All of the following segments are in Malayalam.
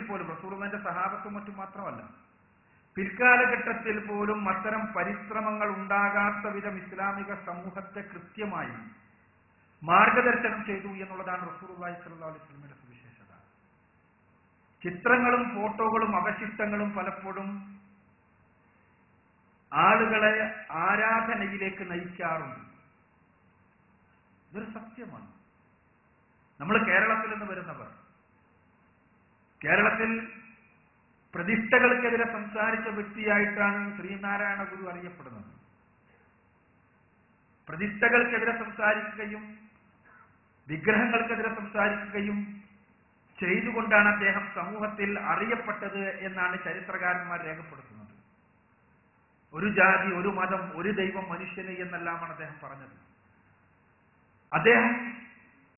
പോലും റസൂലുള്ളാഹിന്റെ സഹാബത്തും മറ്റും മാത്രമല്ല, പിൽക്കാലഘട്ടത്തിൽ പോലും അത്തരം പരിശ്രമങ്ങൾ ഉണ്ടാകാത്ത വിധം ഇസ്ലാമിക സമൂഹത്തെ കൃത്യമായി മാർഗദർശനം ചെയ്തു എന്നുള്ളതാണ് റസൂലുള്ളാഹി സ്വല്ലല്ലാഹു അലൈഹി വസല്ലമയുടെ സവിശേഷത. ചിത്രങ്ങളും ഫോട്ടോകളും അവശിഷ്ടങ്ങളും പലപ്പോഴും ആളുകളെ ആരാധനയിലേക്ക് നയിക്കാറുണ്ട്. ഇതൊരു സത്യമാണ്. നമ്മൾ കേരളത്തിൽ നിന്ന് വരുന്നവർ, കേരളത്തിൽ പ്രതിഷ്ഠകൾക്കെതിരെ സംസാരിച്ച വ്യക്തിയായിട്ടാണ് ശ്രീനാരായണ ഗുരു അറിയപ്പെടുന്നത്. പ്രതിഷ്ഠകൾക്കെതിരെ സംസാരിക്കുകയും വിഗ്രഹങ്ങൾക്കെതിരെ സംസാരിക്കുകയും ചെയ്തുകൊണ്ടാണ് അദ്ദേഹം സമൂഹത്തിൽ അറിയപ്പെട്ടത് എന്നാണ് ചരിത്രകാരന്മാർ രേഖപ്പെടുത്തുന്നത്. ഒരു ജാതി, ഒരു മതം, ഒരു ദൈവം മനുഷ്യന് എന്നെല്ലാമാണ് അദ്ദേഹം പറഞ്ഞത്. അദ്ദേഹം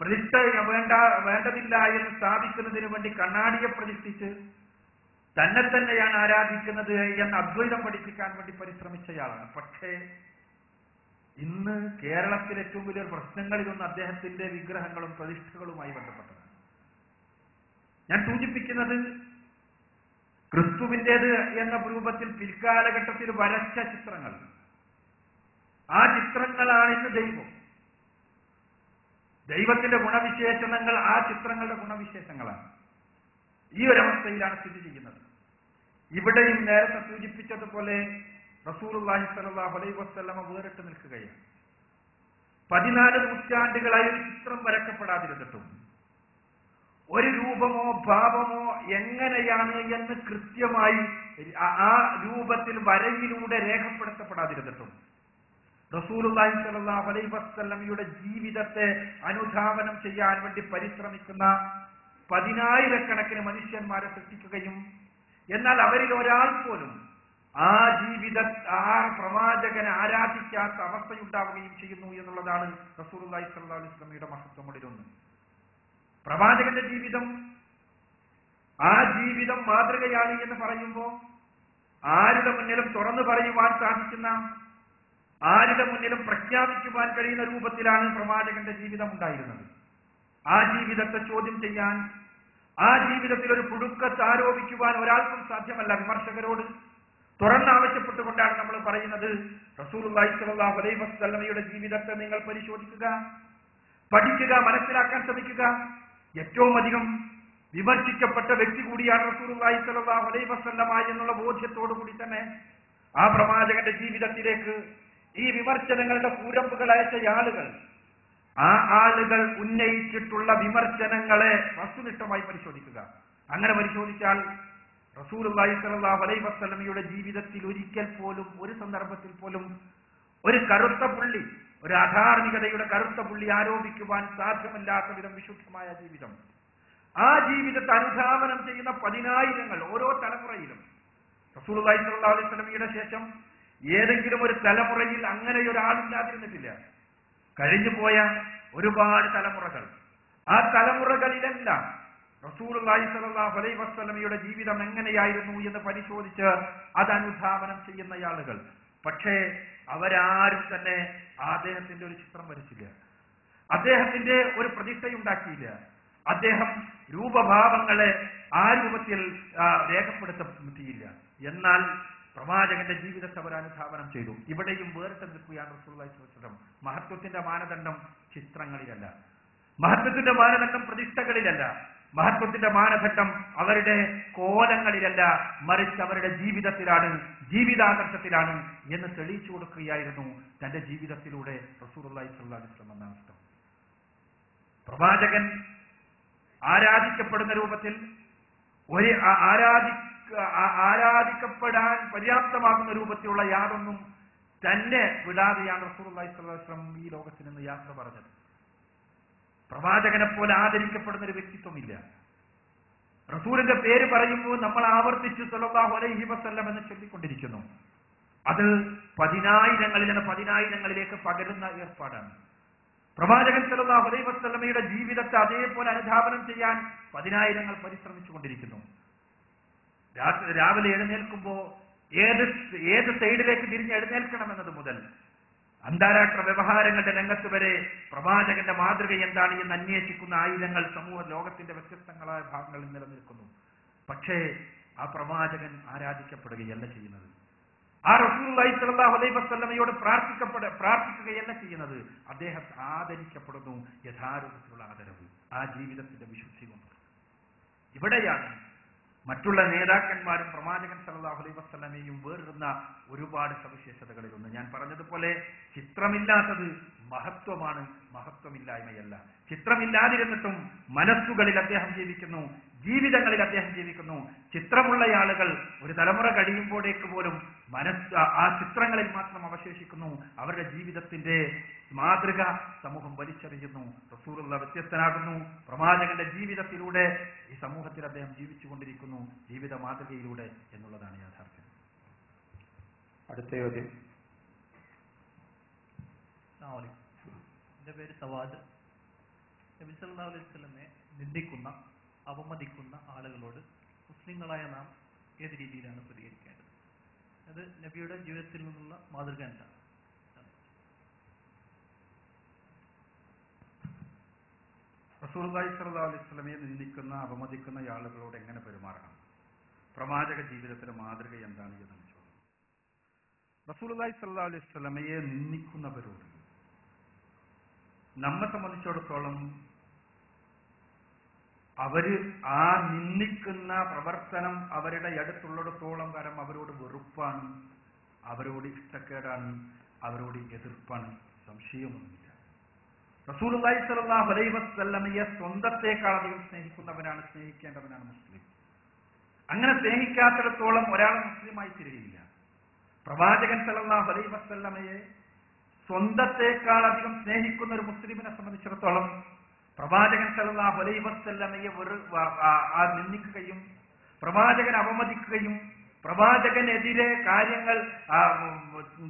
പ്രതിഷ്ഠ വേണ്ടതില്ല എന്ന് സ്ഥാപിക്കുന്നതിന് വേണ്ടി കണ്ണാടിയെ പ്രതിഷ്ഠിച്ച് തന്നെ തന്നെയാണ് ആരാധിക്കുന്നത് എന്ന് അദ്വൈതം പഠിപ്പിക്കാൻ വേണ്ടി പരിശ്രമിച്ചയാളാണ്. പക്ഷേ ഇന്ന് കേരളത്തിൽ ഏറ്റവും വലിയ പ്രശ്നങ്ങളിലൊന്ന് അദ്ദേഹത്തിന്റെ വിഗ്രഹങ്ങളും പ്രതിഷ്ഠകളുമായി ബന്ധപ്പെട്ടതാണ്. ഞാൻ സൂചിപ്പിക്കുന്നത് ക്രിസ്തുവിൻ്റേത് എന്ന രൂപത്തിൽ പിൽക്കാലഘട്ടത്തിൽ വരച്ച ചിത്രങ്ങൾ, ആ ചിത്രങ്ങളാണ് ഇന്ന് ദൈവം. ദൈവത്തിന്റെ ഗുണവിശേഷണങ്ങൾ ആ ചിത്രങ്ങളുടെ ഗുണവിശേഷങ്ങളാണ്. ഈ ഒരവസ്ഥയിലാണ് സ്ഥിതി ചെയ്യുന്നത്. ഇവിടെയും നേരത്തെ സൂചിപ്പിച്ചതുപോലെ റസൂലുള്ളാഹി സ്വല്ലല്ലാഹു അലൈഹി വസല്ലമ വേറിട്ട് നിൽക്കുകയാണ്. 14 നൂറ്റാണ്ടുകളായി ഒരു ചിത്രം വരക്കപ്പെടാതിരുന്നിട്ടും ഒരു രൂപമോ ഭാവമോ എങ്ങനെയാണ് എന്ന് കൃത്യമായി ആ രൂപത്തിൽ വരയിലൂടെ രേഖപ്പെടുത്തപ്പെടാതിരുന്നിട്ടും റസൂലുള്ളാഹി സ്വല്ലല്ലാഹു അലൈഹി വസല്ലമയുടെ ജീവിതത്തെ അനുധാവനം ചെയ്യാൻ വേണ്ടി പരിശ്രമിക്കുന്ന 10,000-കണക്കിന് മനുഷ്യന്മാരെ സൃഷ്ടിക്കുകയും എന്നാൽ അവരിൽ ഒരാൾ പോലും ആ പ്രവാചകനെ ആരാധിക്കാത്ത അവസ്ഥയുണ്ടാവുകയും ചെയ്യുന്നു എന്നുള്ളതാണ് റസൂലുള്ളാഹി സ്വല്ലല്ലാഹു അലൈഹി വസല്ലമയുടെ മഹത്വങ്ങളിലൊന്ന്. പ്രവാചകന്റെ ജീവിതം, ആ ജീവിതം മാതൃകയാണ് എന്ന് പറയുമ്പോൾ ആരുടെ മുന്നിലും തുറന്നു പറയുവാൻ സാധിക്കുന്ന, ആരുടെ മുന്നിലും പ്രഖ്യാപിക്കുവാൻ കഴിയുന്ന രൂപത്തിലാണ് പ്രവാചകന്റെ ജീവിതം ഉണ്ടായിരുന്നത്. ആ ജീവിതത്തെ ചോദ്യം ചെയ്യാൻ, ആ ജീവിതത്തിൽ ഒരു പുഴുക്കത്ത് ആരോപിക്കുവാൻ ഒരാൾക്കും സാധ്യമല്ല. വിമർശകരോട് തുറന്നാവശ്യപ്പെട്ടുകൊണ്ടാണ് നമ്മൾ പറയുന്നത്, റസൂലുള്ളാഹി സ്വല്ലല്ലാഹു അലൈഹി വസല്ലമയുടെ ജീവിതത്തെ നിങ്ങൾ പരിശോധിക്കുക, പഠിക്കുക, മനസ്സിലാക്കാൻ ശ്രമിക്കുക. ഏറ്റവും അധികം വിമർശിക്കപ്പെട്ട വ്യക്തി കൂടിയാണ് റസൂലുള്ളാഹി സ്വല്ലല്ലാഹു അലൈഹി വസല്ലമ എന്നുള്ള ബോധ്യത്തോടു കൂടി തന്നെ ആ പ്രവാചകന്റെ ജീവിതത്തിലേക്ക് ഈ വിമർശനങ്ങളുടെ കൂരമ്പുകൾ അയച്ച ആളുകൾ, ആ ആളുകൾ ഉന്നയിച്ചിട്ടുള്ള വിമർശനങ്ങളെ വസ്തുനിഷ്ഠമായി പരിശോധിക്കുക. അങ്ങനെ പരിശോധിച്ചാൽ റസൂലുള്ളാഹി സ്വല്ലല്ലാഹു അലൈഹി വസല്ലമയുടെ ജീവിതത്തിൽ ഒരിക്കൽ പോലും, ഒരു സന്ദർഭത്തിൽ പോലും ഒരു കറുത്ത പുള്ളി, ഒരു അധാർമികതയുടെ കറുത്ത പുള്ളി ആരോപിക്കുവാൻ സാധ്യമല്ലാത്ത വിധം വിശുദ്ധമായ ജീവിതം, ആ ജീവിതത്തെ അനുധാവനം ചെയ്യുന്ന 10,000-ങ്ങൾ ഓരോ തലമുറയിലും. റസൂലുള്ളാഹി സ്വല്ലല്ലാഹു അലൈഹി വസല്ലമയുടെ ശേഷം ഏതെങ്കിലും ഒരു തലമുറയിൽ അങ്ങനെ ഒരാളില്ലാതിരുന്നിട്ടില്ല. കഴിഞ്ഞുപോയ ഒരുപാട് തലമുറകൾ, ആ തലമുറകളിലെല്ലാം റസൂലുള്ളാഹി സ്വല്ലല്ലാഹു അലൈഹി വസല്ലമയുടെ ജീവിതം എങ്ങനെയായിരുന്നു എന്ന് പരിശോധിച്ച് അത് അനുധാവനം ചെയ്യുന്ന ആളുകൾ. പക്ഷേ അവരാരും തന്നെ അദ്ദേഹത്തിന്റെ ഒരു ചിത്രം വരച്ചില്ല, അദ്ദേഹത്തിന്റെ ഒരു പ്രതിഷ്ഠയുണ്ടാക്കിയില്ല, അദ്ദേഹം രൂപഭാവങ്ങളെ ആ രൂപത്തിൽ രേഖപ്പെടുത്തിയില്ല. എന്നാൽ പ്രവാചകന്റെ ജീവിതത്തെ അവർ അനുധാവനം ചെയ്തു. ഇവിടെയും വേറിട്ട് നിൽക്കുകയാണ് റസൂലുള്ളാഹി സ്വല്ലല്ലാഹു അലൈഹി വസല്ലം. മഹത്വത്തിന്റെ മാനദണ്ഡം ചിത്രങ്ങളിലല്ല, മഹത്വത്തിന്റെ മാനദണ്ഡം പ്രതിഷ്ഠകളിലല്ല, മഹത്വത്തിന്റെ മാനദണ്ഡം അവരുടെ കോലങ്ങളിലല്ല, മറിച്ച് അവരുടെ ജീവിതത്തിലാണ്, ജീവിതാദർശത്തിലാണ് എന്ന് തെളിയിച്ചു കൊടുക്കുകയായിരുന്നു തന്റെ ജീവിതത്തിലൂടെ റസൂലുള്ളാഹി സ്വല്ലല്ലാഹു അലൈഹി വസല്ലം എന്ന അവസ്ഥ. പ്രവാചകൻ ആരാധിക്കപ്പെടുന്ന രൂപത്തിൽ ഒരു ആരാധിക്കപ്പെടാൻ പര്യാപ്തമാകുന്ന രൂപത്തിലുള്ള യാതൊന്നും തന്നെ വിടാതെയാണ് റസൂലുള്ളാഹി സ്വല്ലല്ലാഹു അലൈഹി വസല്ലം ഈ ലോകത്തിൽ നിന്ന് യാത്ര പറഞ്ഞത്. പ്രവാചകനെ പോലെ ആദരിക്കപ്പെടുന്ന ഒരു വ്യക്തിത്വമില്ല. റസൂലിന്റെ പേര് പറയുമ്പോൾ നമ്മൾ ആവർത്തിച്ച് സ്വല്ലല്ലാഹു അലൈഹി വസല്ലം എന്ന് ചൊല്ലിക്കൊണ്ടിരിക്കുന്നു. അത് 10,000-ങ്ങളിലേക്ക് പകരുന്ന ഏർപ്പാടാണ്. പ്രവാചകൻ സ്വല്ലല്ലാഹു അലൈഹി വസല്ലമയുടെ ജീവിതത്തെ അതേപോലെ അനുധാവനം ചെയ്യാൻ 10,000-ങ്ങൾ പരിശ്രമിച്ചു കൊണ്ടിരിക്കുന്നു. രാവിലെ എഴുന്നേൽക്കുമ്പോൾ ഏത് സൈഡിലേക്ക് തിരിഞ്ഞ് എഴുന്നേൽക്കണമെന്നത് മുതൽ അന്താരാഷ്ട്ര വ്യവഹാരങ്ങളുടെ രംഗത്ത് വരെ പ്രവാചകന്റെ മാതൃക എന്താണ് എന്ന് അന്വേഷിക്കുന്ന ആയിരങ്ങൾ സമൂഹ ലോകത്തിന്റെ വ്യത്യസ്തങ്ങളായ ഭാഗങ്ങളിൽ നിലനിൽക്കുന്നു. പക്ഷേ ആ പ്രവാചകൻ ആരാധിക്കപ്പെടുകയല്ല ചെയ്യുന്നത്. ആ റസൂലുള്ളാഹി സ്വല്ലല്ലാഹു അലൈഹി വസല്ലമയോട് പ്രാർത്ഥിക്കുകയല്ല ചെയ്യുന്നത്. അദ്ദേഹം ആദരിക്കപ്പെടുന്നു യഥാരൂപത്തിലുള്ള ആദരവ്, ആ ജീവിതത്തിന്റെ വിശുദ്ധി കൊണ്ട്. ഇവിടെയാണ് മറ്റുള്ള നേതാക്കന്മാരും പ്രവാചകൻ സല്ലല്ലാഹു അലൈഹി വസല്ലമയും വേറിടുന്ന ഒരുപാട് സവിശേഷതകളിലൊന്ന്. ഞാൻ പറഞ്ഞതുപോലെ ചിത്രമില്ലാത്തത് മഹത്വമാണ്, മഹത്വമില്ലായ്മയല്ല. ചിത്രമില്ലാതിരുന്നിട്ടും മനസ്സുകളിൽ അദ്ദേഹം ജീവിക്കുന്നു, ജീവിതങ്ങളിൽ അദ്ദേഹം ജീവിക്കുന്നു. ചിത്രമുള്ള ആളുകൾ ഒരു തലമുറ കഴിയുമ്പോഴേക്ക് പോലും ആ ചിത്രങ്ങളിൽ മാത്രം അവശേഷിക്കുന്നു. അവരുടെ ജീവിതത്തിന്റെ മാതൃക സമൂഹം വലിച്ചെറിയുന്നു. റസൂലുള്ളാഹി വ്യത്യസ്തനാകുന്നു. പ്രവാചകന്റെ ജീവിതത്തിലൂടെ ഈ സമൂഹത്തിൽ അദ്ദേഹം ജീവിച്ചുകൊണ്ടിരിക്കുന്നു, ജീവിത മാതൃകയിലൂടെ എന്നുള്ളതാണ് യാഥാർത്ഥ്യം. അടുത്ത ചോദ്യം. എന്റെ പേര് സവാദ്. നബി സല്ലല്ലാഹു അലൈഹി വസല്ലമയെ നിന്ദിക്കുന്ന, അവമതിക്കുന്ന ആളുകളോട് മുസ്ലിങ്ങളായ നാം ഏത് രീതിയിലാണ് പ്രതികരിക്കേണ്ടത്? അത് നബിയുടെ ജീവിതത്തിൽ നിന്നുള്ള മാതൃക എന്താണ്? റസൂലുള്ളാഹി സ്വല്ലല്ലാഹു അലൈഹി വസല്ലമയെ നിന്ദിക്കുന്ന, അവമതിക്കുന്ന ആളുകളോട് എങ്ങനെ പെരുമാറണം? പ്രവാചക ജീവിതത്തിലെ മാതൃക എന്താണ് എന്നാണ് ചോദ്യം. റസൂലുള്ളാഹി സ്വല്ലല്ലാഹു അലൈഹി വസല്ലമയെ നിന്ദിക്കുന്നവരോട് നമ്മെ സംബന്ധിച്ചിടത്തോളം അവര് ആ നിന്ദിക്കുന്ന പ്രവർത്തനം അവരുടെ അടുത്തുള്ളിടത്തോളം കാലം അവരോട് വെറുപ്പാണ്, അവരോട് ഇഷ്ടക്കേടാണ്, അവരോട് എതിർപ്പാണ്, സംശയമൊന്നുമില്ല. റസൂലുള്ളാഹി സ്വല്ലല്ലാഹു അലൈഹി വസല്ലമയെ സ്വന്തത്തെക്കാൾ അധികം സ്നേഹിക്കുന്നവനാണ്, സ്നേഹിക്കേണ്ടവനാണ് മുസ്ലിം. അങ്ങനെ സ്നേഹിക്കാത്തിടത്തോളം ഒരാൾ മുസ്ലിമായി തീരുകയില്ല. പ്രവാചകൻ സ്വല്ലല്ലാഹു അലൈഹി വസല്ലമയെ സ്വന്തത്തെക്കാൾ അധികം സ്നേഹിക്കുന്ന ഒരു മുസ്ലിമിനെ സംബന്ധിച്ചിടത്തോളം പ്രവാചകൻ സല്ലല്ലാഹു അലൈഹി വസല്ലമയെ നിന്ദിക്കുകയും പ്രവാചകൻ അവമതിക്കുകയും പ്രവാചകനെതിരെ കാര്യങ്ങൾ,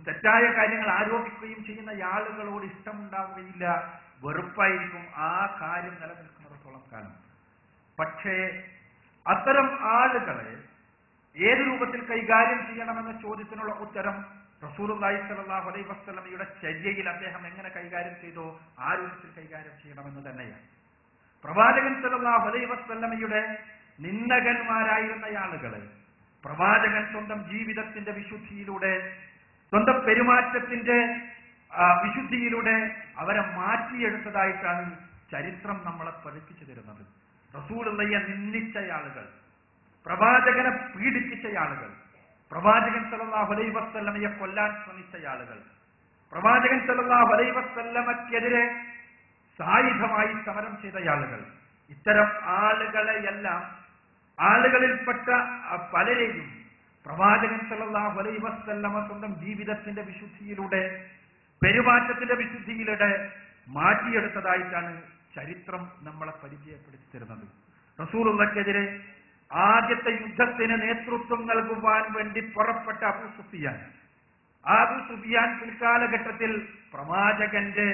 തെറ്റായ കാര്യങ്ങൾ ആരോപിക്കുകയും ചെയ്യുന്ന ആളുകളോട് ഇഷ്ടമുണ്ടാവുകയില്ല, വെറുപ്പായിരിക്കും ആ കാര്യം നിലനിൽക്കുന്നിടത്തോളം കാലം. പക്ഷേ അത്തരം ആളുകളെ ഏത് രൂപത്തിൽ കൈകാര്യം ചെയ്യണമെന്ന ചോദ്യത്തിനുള്ള ഉത്തരം റസൂലുള്ളാഹി സ്വല്ലല്ലാഹു അലൈഹി വസല്ലമയുടെ ചര്യയിൽ അദ്ദേഹം എങ്ങനെ കൈകാര്യം ചെയ്തോ ആ രൂപത്തിൽ കൈകാര്യം ചെയ്യണമെന്ന് തന്നെയാണ്. പ്രവാചകൻ സ്വല്ലല്ലാഹു അലൈഹി വസല്ലമയുടെ നിന്ദകന്മാരായിരുന്ന ആളുകളെ പ്രവാചകൻ സ്വന്തം ജീവിതത്തിന്റെ വിശുദ്ധിയിലൂടെ, സ്വന്തം പെരുമാറ്റത്തിന്റെ വിശുദ്ധിയിലൂടെ അവരെ മാറ്റിയെടുത്തതായിട്ടാണ് ചരിത്രം നമ്മളെ പഠിപ്പിച്ചു തരുന്നത്. റസൂലുള്ളാഹിയെ നിന്ദിച്ച ആളുകൾ, പ്രവാചകനെ പീഡിപ്പിച്ച ആളുകൾ, പ്രവാചകൻ സല്ലല്ലാഹു അലൈഹി വസല്ലമയെ കൊല്ലാൻ ശ്രമിച്ച ആളുകൾ, പ്രവാചകൻ സല്ലല്ലാഹു അലൈഹി വസല്ലമക്കെതിരെ സായുധമായി സമരം ചെയ്ത ആളുകൾ, ഇത്തരം ആളുകളെയെല്ലാം, ആളുകളിൽപ്പെട്ട പലരെയും പ്രവാചകൻ സല്ലല്ലാഹു അലൈഹി വസല്ലമ സ്വന്തം ജീവിതത്തിന്റെ വിശുദ്ധിയിലൂടെ, പെരുമാറ്റത്തിന്റെ വിശുദ്ധിയിലൂടെ മാറ്റിയെടുത്തതായിട്ടാണ് ചരിത്രം നമ്മളെ പരിചയപ്പെടുത്തി തരുന്നത്. റസൂലുള്ളാഹിക്കെതിരെ ആദ്യത്തെ യുദ്ധത്തിന് നേതൃത്വം നൽകുവാൻ വേണ്ടി പുറപ്പെട്ട അബൂ സുഫിയാൻ പിൽക്കാലഘട്ടത്തിൽ പ്രവാചകന്റെ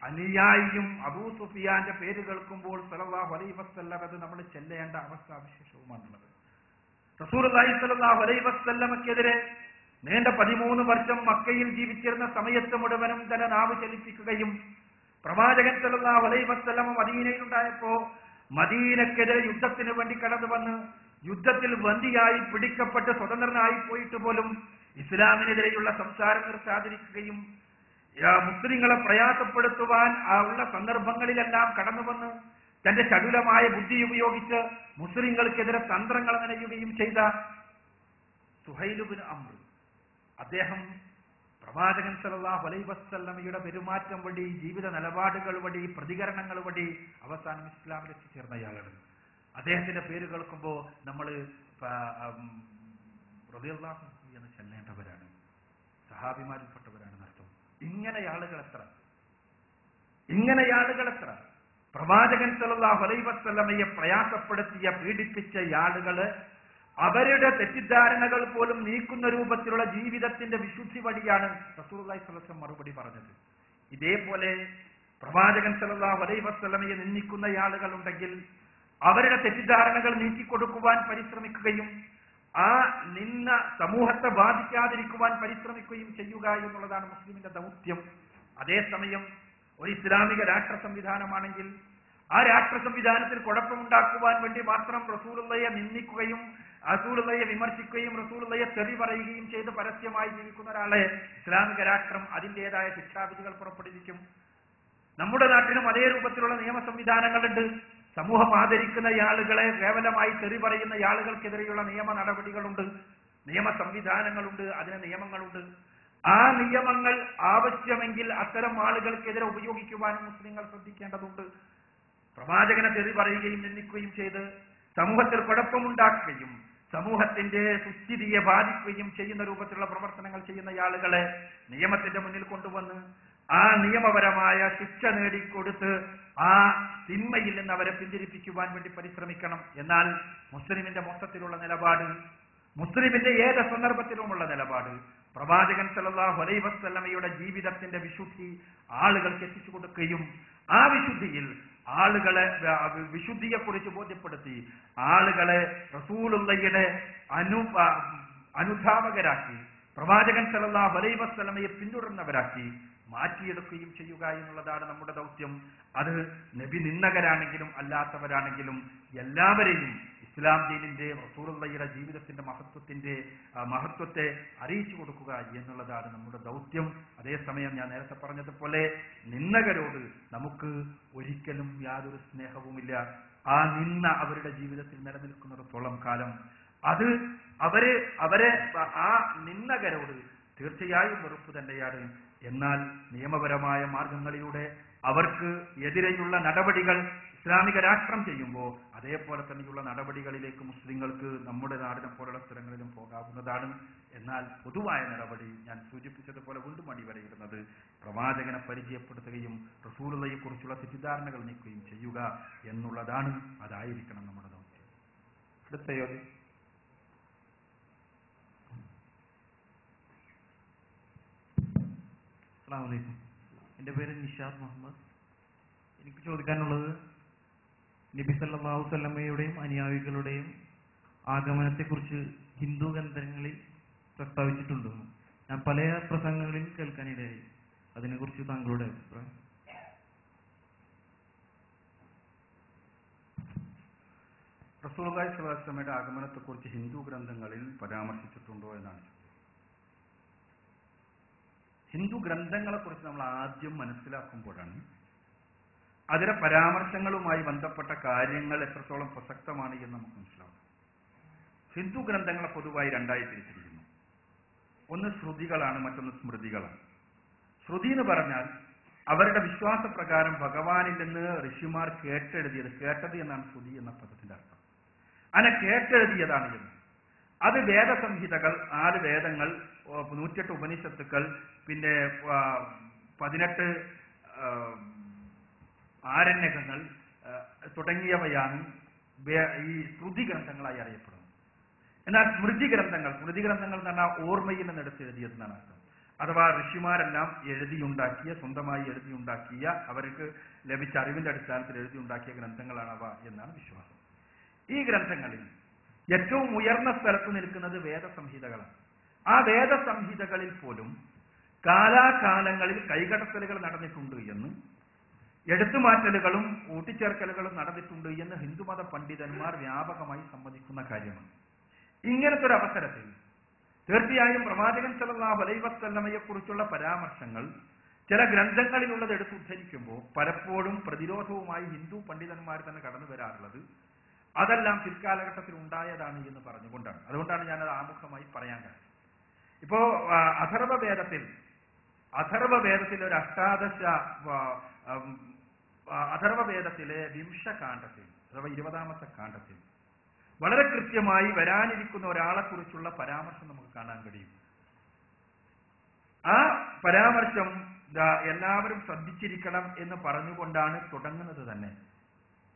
അനുയായിയും അബൂ സുഫിയാന്റെ പേര് കേൾക്കുമ്പോൾ സല്ലല്ലാഹു അലൈഹി വസല്ലം അത് നമ്മൾ ചെല്ലേണ്ട അവസ്ഥാവിശേഷവുമാണുള്ളത്. റസൂലുള്ളാഹി സ്വല്ലല്ലാഹു അലൈഹി വസല്ലമക്കെതിരെ നീണ്ട 13 വർഷം മക്കയിൽ ജീവിച്ചിരുന്ന സമയത്ത് മുഴുവനും തന്നെ നാവ് ചലിപ്പിക്കുകയും പ്രവാചകൻ സല്ലല്ലാഹു അലൈഹി വസല്ലം മദീനയിലുണ്ടായപ്പോ മദീനക്കെതിരെ യുദ്ധത്തിന് വേണ്ടി കടന്നു വന്ന് യുദ്ധത്തിൽ ബന്ദിയായി പിടിക്കപ്പെട്ട് സ്വതന്ത്രനായി പോയിട്ട് പോലും ഇസ്ലാമിനെതിരെയുള്ള സംസാരം നിർത്താതിരിക്കുകയും മുസ്ലിങ്ങളെ പ്രയാസപ്പെടുത്തുവാൻ ഉള്ള സന്ദർഭങ്ങളിലെല്ലാം കടന്നു വന്ന് തന്റെ ചടുലമായ ബുദ്ധി ഉപയോഗിച്ച് മുസ്ലിങ്ങൾക്കെതിരെ തന്ത്രങ്ങൾ നനയുകയും ചെയ്ത സുഹൈൽ ഇബ്നു അംർ, അദ്ദേഹം പ്രവാചകൻ സല്ലല്ലാഹു അലൈഹി വസല്ലമയുടെ പെരുമാറ്റം വഴി, ജീവിത നിലപാടുകൾ വഴി, പ്രതികരണങ്ങൾ വഴി അവസാനം ഇസ്ലാമിൽ എത്തിച്ചേർന്നയാളാണ്. അദ്ദേഹത്തിന്റെ പേര് കേൾക്കുമ്പോൾ നമ്മൾ റളിയല്ലാഹു അൻഹു എന്ന് ചെല്ലേണ്ടവരാണ്, സഹാബിമാരിൽപ്പെട്ടവരാണ് അർത്ഥം. ഇങ്ങനെ ആളുകൾ എത്ര പ്രവാചകൻ സല്ലല്ലാഹു അലൈഹി വസല്ലമയെ പ്രയാസപ്പെടുത്തിയ, പീഡിപ്പിച്ച ആളുകള് അവരുടെ തെറ്റിദ്ധാരണകൾ പോലും നീക്കുന്ന രൂപത്തിലുള്ള ജീവിതത്തിന്റെ വിശുദ്ധി വഴിയാണ് റസൂലുള്ളാഹി സ്വല്ലല്ലാഹു അലൈഹി വസല്ലം മറുപടി പറഞ്ഞത്. ഇതേപോലെ പ്രവാചകൻ സല്ലല്ലാഹു അലൈഹി വസല്ലമയെ നിന്ദിക്കുന്ന ആളുകൾ ഉണ്ടെങ്കിൽ അവരുടെ തെറ്റിദ്ധാരണകൾ നീക്കിക്കൊടുക്കുവാൻ പരിശ്രമിക്കുകയും ആ നിന്ന സമൂഹത്തെ ബാധിക്കാതിരിക്കുവാൻ പരിശ്രമിക്കുകയും ചെയ്യുക എന്നുള്ളതാണ് മുസ്ലിമിന്റെ ദൗത്യം. അതേസമയം ഒരു ഇസ്ലാമിക രാഷ്ട്ര സംവിധാനമാണെങ്കിൽ ആ രാഷ്ട്ര സംവിധാനത്തിൽ കുഴപ്പമുണ്ടാക്കുവാൻ വേണ്ടി മാത്രം റസൂലുള്ളാഹിയെ നിന്ദിക്കുകയും റസൂലുള്ളയെ വിമർശിക്കുകയും റസൂലുള്ളയെ തെറി പറയുകയും ചെയ്ത് പരസ്യമായി ജീവിക്കുന്ന ഒരാളെ ഇസ്ലാമിക രാഷ്ട്രം അതിൻ്റെതായ ശിക്ഷാവിധികൾ പുറപ്പെടുവിക്കും. നമ്മുടെ നാട്ടിലും അതേ രൂപത്തിലുള്ള നിയമ സംവിധാനങ്ങളുണ്ട്. സമൂഹം ആദരിക്കുന്ന ആളുകളെ കേവലമായി തെറി പറയുന്ന ആളുകൾക്കെതിരെയുള്ള നിയമ നടപടികളുണ്ട്, നിയമ സംവിധാനങ്ങളുണ്ട്, അതിന് നിയമങ്ങളുണ്ട്. ആ നിയമങ്ങൾ ആവശ്യമെങ്കിൽ അത്തരം ആളുകൾക്കെതിരെ ഉപയോഗിക്കുവാനും മുസ്ലിങ്ങൾ ശ്രദ്ധിക്കേണ്ടതുണ്ട്. പ്രവാചകനെ തെറി പറയുകയും നിന്ദിക്കുകയും ചെയ്ത് സമൂഹത്തിൽ കുഴപ്പമുണ്ടാക്കുകയും സമൂഹത്തിന്റെ സുസ്ഥിതിയെ ബാധിക്കുകയും ചെയ്യുന്ന രൂപത്തിലുള്ള പ്രവർത്തനങ്ങൾ ചെയ്യുന്ന ആളുകളെ നിയമത്തിന്റെ മുന്നിൽ കൊണ്ടുവന്ന് ആ നിയമപരമായ ശിക്ഷ നേടിക്കൊടുത്ത് ആ തിന്മയിൽ നിന്ന് അവരെ പിന്തിരിപ്പിക്കുവാൻ വേണ്ടി പരിശ്രമിക്കണം. എന്നാൽ മുസ്ലിമിന്റെ മൊത്തത്തിലുള്ള നിലപാട്, മുസ്ലിമിന്റെ ഏത് സന്ദർഭത്തിലുമുള്ള നിലപാട്, പ്രവാചകൻ സല്ലല്ലാഹു അലൈഹി വസല്ലമയുടെ ജീവിതത്തിന്റെ വിശുദ്ധി ആളുകൾക്ക് എത്തിച്ചു കൊടുക്കുകയും ആ വിശുദ്ധിയിൽ ആളുകളെ വിശുദ്ധിയെക്കുറിച്ച് ബോധ്യപ്പെടുത്തി ആളുകളെ റസൂലുള്ളയുടെ അനുധാവകരാക്കി പ്രവാചകൻ സല്ലല്ലാഹു അലൈഹി വസല്ലമയെ പിന്തുടരുന്നവരാക്കി മാറ്റിയെടുക്കുകയും ചെയ്യുക എന്നുള്ളതാണ് നമ്മുടെ ദൗത്യം. അത് നബി നിന്ദകരാണെങ്കിലും അല്ലാത്തവരാണെങ്കിലും എല്ലാവരെയും ഇസ്ലാം ദീനിന്റെ റസൂലുള്ളയുടെ ജീവിതത്തിന്റെ മഹത്വത്തെ അറിയിച്ചു കൊടുക്കുക എന്നുള്ളതാണ് നമ്മുടെ ദൗത്യം. അതേസമയം ഞാൻ നേരത്തെ പറഞ്ഞതുപോലെ നിന്ദകരോട് നമുക്ക് ഒരിക്കലും യാതൊരു സ്നേഹവുമില്ല. ആ നിന്ന അവരുടെ ജീവിതത്തിൽ നിലനിൽക്കുന്നിടത്തോളം കാലം അത് അവരെ ആ നിന്ദകരോട് തീർച്ചയായും വെറുപ്പ് തന്നെയാണ്. എന്നാൽ നിയമപരമായ മാർഗങ്ങളിലൂടെ അവർക്ക് എതിരെയുള്ള നടപടികൾ ഇസ്ലാമിക രാഷ്ട്രം ചെയ്യുമ്പോൾ അതേപോലെ തന്നെയുള്ള നടപടികളിലേക്ക് മുസ്ലിങ്ങൾക്ക് നമ്മുടെ നാടിനെ പോലുള്ള സ്ഥലങ്ങളിലും പോകാവുന്നതാണ്. എന്നാൽ പൊതുവായ നടപടി ഞാൻ സൂചിപ്പിച്ചതുപോലെ വീണ്ടും അടിവരയിടുന്നത് പ്രവാചകനെ പരിചയപ്പെടുത്തുകയും റസൂലുള്ളയെ കുറിച്ചുള്ള തെറ്റിദ്ധാരണകൾ നീക്കുകയും ചെയ്യുക എന്നുള്ളതാണ്. അതായിരിക്കണം നമ്മുടെ ദൗത്യം. അടുത്ത ചോദ്യം. അസ്സലാമു അലൈക്കും. എൻ്റെ പേര് നിഷാദ് മുഹമ്മദ്. എനിക്ക് ചോദിക്കാനുള്ളത് നബി സല്ലല്ലാഹു അലൈഹി വസല്ലമയുടെയും അനുയായികളുടെയും ആഗമനത്തെക്കുറിച്ച് ഹിന്ദു ഗ്രന്ഥങ്ങളിൽ പ്രസ്താവിച്ചിട്ടുണ്ടെന്ന് ഞാൻ പല പ്രസംഗങ്ങളിൽ കേൾക്കാനിടയായി. അതിനെക്കുറിച്ച് താങ്കളുടെ അഭിപ്രായം? റസൂലുള്ളാഹി സ്വല്ലല്ലാഹു അലൈഹി വസല്ലമയുടെ ആഗമനത്തെക്കുറിച്ച് ഹിന്ദു ഗ്രന്ഥങ്ങളിൽ പരാമർശിച്ചിട്ടുണ്ടോ എന്നാണ്. ഹിന്ദു ഗ്രന്ഥങ്ങളെക്കുറിച്ച് നമ്മൾ ആദ്യം മനസ്സിലാക്കുമ്പോഴാണ് അതിലെ പരാമർശങ്ങളുമായി ബന്ധപ്പെട്ട കാര്യങ്ങൾ എത്രത്തോളം പ്രസക്തമാണ് എന്ന് നമുക്ക് മനസ്സിലാവും. ഹിന്ദു ഗ്രന്ഥങ്ങളെ പൊതുവായി രണ്ടായി തിരിച്ചിരിക്കുന്നു. ഒന്ന് ശ്രുതികളാണ്, മറ്റൊന്ന് സ്മൃതികളാണ്. ശ്രുതി എന്ന് പറഞ്ഞാൽ അവരുടെ വിശ്വാസപ്രകാരം ഭഗവാനിൽ നിന്ന് ഋഷിമാർ കേട്ടത് എന്നാണ് ശ്രുതി എന്ന പദത്തിന്റെ അർത്ഥം. അങ്ങനെ കേട്ടെഴുതിയതാണ് എന്ന്. അത് വേദസംഹിതകൾ, 4 വേദങ്ങൾ, 108 ഉപനിഷത്തുക്കൾ, പിന്നെ 18 ആരണ്യകങ്ങൾ തുടങ്ങിയവയാണ് ഈ ശ്രുതി ഗ്രന്ഥങ്ങളായി അറിയപ്പെടുന്നത്. എന്നാൽ സ്മൃതി ഗ്രന്ഥങ്ങൾ എന്ന് പറഞ്ഞാൽ ഓർമ്മയിൽ നിന്ന് എടുത്തെഴുതിയതെന്നാണ് അർത്ഥം. അഥവാ ഋഷിമാരെല്ലാം സ്വന്തമായി എഴുതിയുണ്ടാക്കിയ അവർക്ക് ലഭിച്ച അറിവിന്റെ അടിസ്ഥാനത്തിൽ എഴുതിയുണ്ടാക്കിയ ഗ്രന്ഥങ്ങളാണ് അവ എന്നാണ് വിശ്വാസം. ഈ ഗ്രന്ഥങ്ങളിൽ ഏറ്റവും ഉയർന്ന സ്ഥലത്ത് നിൽക്കുന്നത് വേദസംഹിതകളാണ്. ആ വേദസംഹിതകളിൽ പോലും കാലാകാലങ്ങളിൽ കൈകടത്തലുകൾ നടന്നിട്ടുണ്ട് എന്ന്, എടുത്തുമാറ്റലുകളും കൂട്ടിച്ചേർക്കലുകളും നടന്നിട്ടുണ്ട് എന്ന് ഹിന്ദുമത പണ്ഡിതന്മാർ വ്യാപകമായി സമ്മതിക്കുന്ന കാര്യമാണ്. ഇങ്ങനത്തെ ഒരു അവസരത്തിൽ തീർച്ചയായും പ്രവാചകൻ സല്ലല്ലാഹു അലൈഹി വസല്ലമയെ കുറിച്ചുള്ള പരാമർശങ്ങൾ ചില ഗ്രന്ഥങ്ങളിലുള്ളത് എടുത്ത് ഉദ്ധരിക്കുമ്പോൾ പലപ്പോഴും പ്രതിരോധവുമായി ഹിന്ദു പണ്ഡിതന്മാർ തന്നെ കടന്നു വരാറുള്ളത് അതെല്ലാം പിൽക്കാലഘട്ടത്തിൽ ഉണ്ടായതാണ് എന്ന് പറഞ്ഞുകൊണ്ടാണ്. അതുകൊണ്ടാണ് ഞാനത് ആമുഖമായി പറയാൻ കാരണം. ഇപ്പോ അഥർവവേദത്തിൽ ഒരു അഥർവവേദത്തിലെ വിംശകാണ്ഡത്തിൽ അഥവാ 20ാമത്തെ കാണ്ഡത്തിൽ വളരെ കൃത്യമായി വരാനിരിക്കുന്ന ഒരാളെ കുറിച്ചുള്ള പരാമർശം നമുക്ക് കാണാൻ കഴിയും. ആ പരാമർശം എല്ലാവരും ശ്രദ്ധിച്ചിരിക്കണം എന്ന് പറഞ്ഞുകൊണ്ടാണ് തുടങ്ങുന്നത് തന്നെ.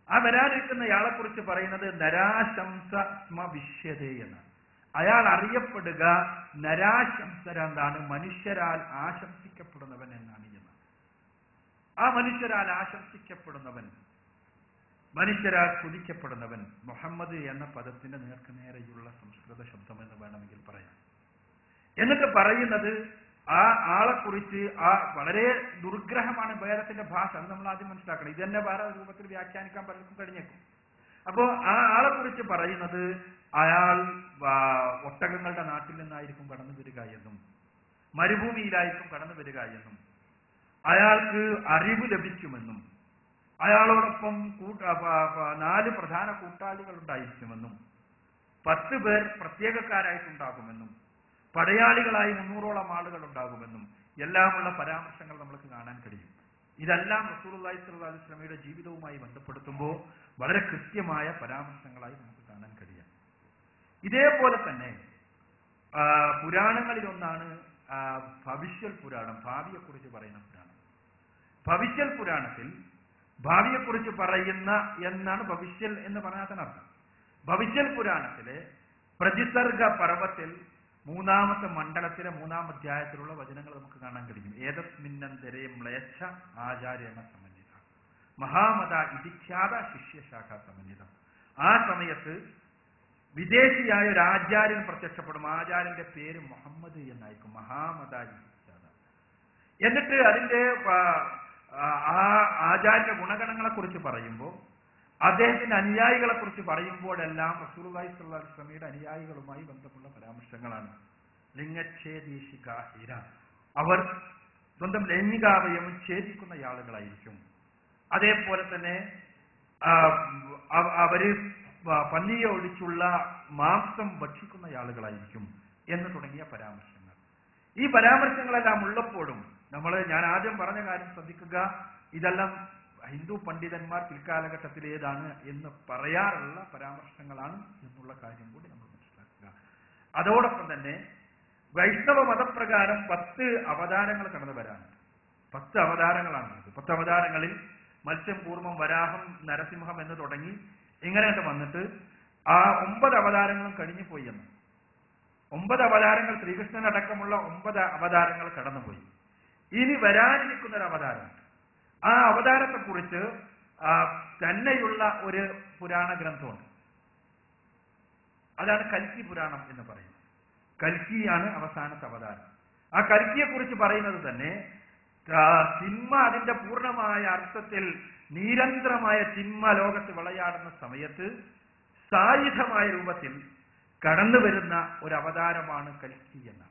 ആ വരാനിരിക്കുന്നയാളെ കുറിച്ച് പറയുന്നത് നരാശംസ സ്മ വിശ്യതേ എന്നാണ്. അയാൾ അറിയപ്പെടുക നരാശംസരാണ്, മനുഷ്യരാൽ ആശംസിക്കപ്പെടുന്നവൻ എന്നാണ് എന്ന്. ആ മനുഷ്യരാൽ ആശംസിക്കപ്പെടുന്നവൻ, മനുഷ്യരാൽ സ്തുതിക്കപ്പെടുന്നവൻ മുഹമ്മദ് എന്ന പദത്തിന്റെ നേർക്കുനേരെയുള്ള സംസ്കൃത ശബ്ദം എന്ന് വേണമെങ്കിൽ പറയാം. എന്നിട്ട് പറയുന്നത് ആ ആളെക്കുറിച്ച് വളരെ ദുർഗ്രഹമാണ് വേദത്തിന്റെ ഭാഷ. അത് നമ്മൾ ആദ്യം മനസ്സിലാക്കണം. ഇത് തന്നെ വേറെ രൂപത്തിൽ വ്യാഖ്യാനിക്കാൻ പലർക്കും കഴിഞ്ഞേക്കും. അപ്പോ ആ ആളെക്കുറിച്ച് പറയുന്നത് അയാൾ ഒട്ടകങ്ങളുടെ നാട്ടിൽ നിന്നായിരിക്കും കടന്നു വരിക എന്നും മരുഭൂമിയിലായിരിക്കും കടന്നു വരിക എന്നും അയാൾക്ക് അറിവ് ലഭിക്കുമെന്നും അയാളോടൊപ്പം 4 പ്രധാന കൂട്ടാളികൾ ഉണ്ടായിരിക്കുമെന്നും 10 പേർ പ്രത്യേകക്കാരായിട്ടുണ്ടാകുമെന്നും പടയാളികളായി 300ഓളം ആളുകൾ ഉണ്ടാകുമെന്നും എല്ലാമുള്ള പരാമർശങ്ങൾ നമുക്ക് കാണാൻ കഴിയും. ഇതെല്ലാം റസൂലുള്ളാഹി സ്വല്ലല്ലാഹു അലൈഹി വസല്ലമയുടെ ജീവിതവുമായി ബന്ധപ്പെടുത്തുമ്പോൾ വളരെ കൃത്യമായ പരാമർശങ്ങളായി നമുക്ക് കാണാൻ കഴിയാം. ഇതേപോലെ തന്നെ പുരാണങ്ങളിലൊന്നാണ് ഭവിഷ്യൽ പുരാണം, ഭാവിയെക്കുറിച്ച് പറയുന്ന പുരാണം. ഭവിഷ്യൽ പുരാണത്തിൽ ഭാവിയെക്കുറിച്ച് പറയുന്ന എന്നാണ് ഭവിഷ്യൽ എന്ന് പറഞ്ഞാൽ തന്നെ അർത്ഥം. ഭവിഷ്യൽ പുരാണത്തിലെ പ്രതിസർഗ പർവത്തിൽ 3-ാമത്തെ മണ്ഡലത്തിലെ 3-ാം അധ്യായത്തിലുള്ള വചനങ്ങൾ നമുക്ക് കാണാൻ കഴിയും. ഏതസ്മിന്നന്തരേ മ്ലേച്ഛ ആചാര്യേണ സമന്വിത മഹാമത ഇതിഖ്യാത ശിഷ്യശാഖ സമന്വിതം. ആ സമയത്ത് വിദേശിയായ ഒരു ആചാര്യൻ പ്രത്യക്ഷപ്പെടും. ആചാര്യന്റെ പേര് മുഹമ്മദ് എന്നായിരിക്കും. മഹാമത ഇതിഖ്യാത. എന്നിട്ട് അതിന്റെ ആ ആചാര്യ ഗുണഗണങ്ങളെ കുറിച്ച് പറയുമ്പോൾ അദ്ദേഹത്തിന്റെ അനുയായികളെ കുറിച്ച് പറയുമ്പോഴെല്ലാം റസൂലുള്ളാഹി സ്വല്ലല്ലാഹു അലൈഹി വസല്ലമയുടെ അനുയായികളുമായി ബന്ധമുള്ള പരാമർശങ്ങളാണ്. ലിംഗച്ഛേദീഷികാഹിര, അവർ സ്വന്തം ലൈംഗികാവയവം ഛേദിക്കുന്ന ആളുകളായിരിക്കും. അതേപോലെ തന്നെ അവര് പന്നിയെ ഒഴിച്ചുള്ള മാംസം ഭക്ഷിക്കുന്ന ആളുകളായിരിക്കും എന്ന് തുടങ്ങിയ പരാമർശങ്ങൾ. ഈ പരാമർശങ്ങളെല്ലാം ഉള്ളപ്പോഴും ഞാൻ ആദ്യം പറഞ്ഞ കാര്യം ശ്രദ്ധിക്കുക. ഇതെല്ലാം ഹിന്ദു പണ്ഡിതന്മാർ പിൽക്കാലഘട്ടത്തിൽ ഏതാണ് എന്ന് പറയാറുള്ള പരാമർശങ്ങളാണ് എന്നുള്ള കാര്യം കൂടി നമ്മൾ മനസ്സിലാക്കുക. അതോടൊപ്പം തന്നെ വൈഷ്ണവ മതപ്രകാരം 10 അവതാരങ്ങൾ കടന്നു വരാനുണ്ട്. 10 അവതാരങ്ങളാണ്. 10 അവതാരങ്ങളിൽ മത്സ്യം, കൂർമ്മം, വരാഹം, നരസിംഹം എന്ന് തുടങ്ങി ഇങ്ങനെയൊക്കെ വന്നിട്ട് ആ 9 അവതാരങ്ങളും കഴിഞ്ഞു പോയി എന്ന്. 9 അവതാരങ്ങൾ, ശ്രീകൃഷ്ണനടക്കമുള്ള 9 അവതാരങ്ങൾ കടന്നുപോയി. ഇനി വരാനിരിക്കുന്ന ഒരു അവതാരം, ആ അവതാരത്തെക്കുറിച്ച് തന്നെയുള്ള ഒരു പുരാണ ഗ്രന്ഥമുണ്ട്. അതാണ് കൽക്കി പുരാണം എന്ന് പറയുന്നത്. കൽക്കിയാണ് അവസാനത്തെ അവതാരം. ആ കൽക്കിയെ കുറിച്ച് പറയുന്നത് തന്നെ തിന്മ അതിന്റെ പൂർണ്ണമായ അർത്ഥത്തിൽ നിരന്തരമായ തിന്മ ലോകത്ത് വിളയാടുന്ന സമയത്ത് സായുധമായ രൂപത്തിൽ കടന്നു വരുന്ന ഒരു അവതാരമാണ് കൽക്കി എന്ന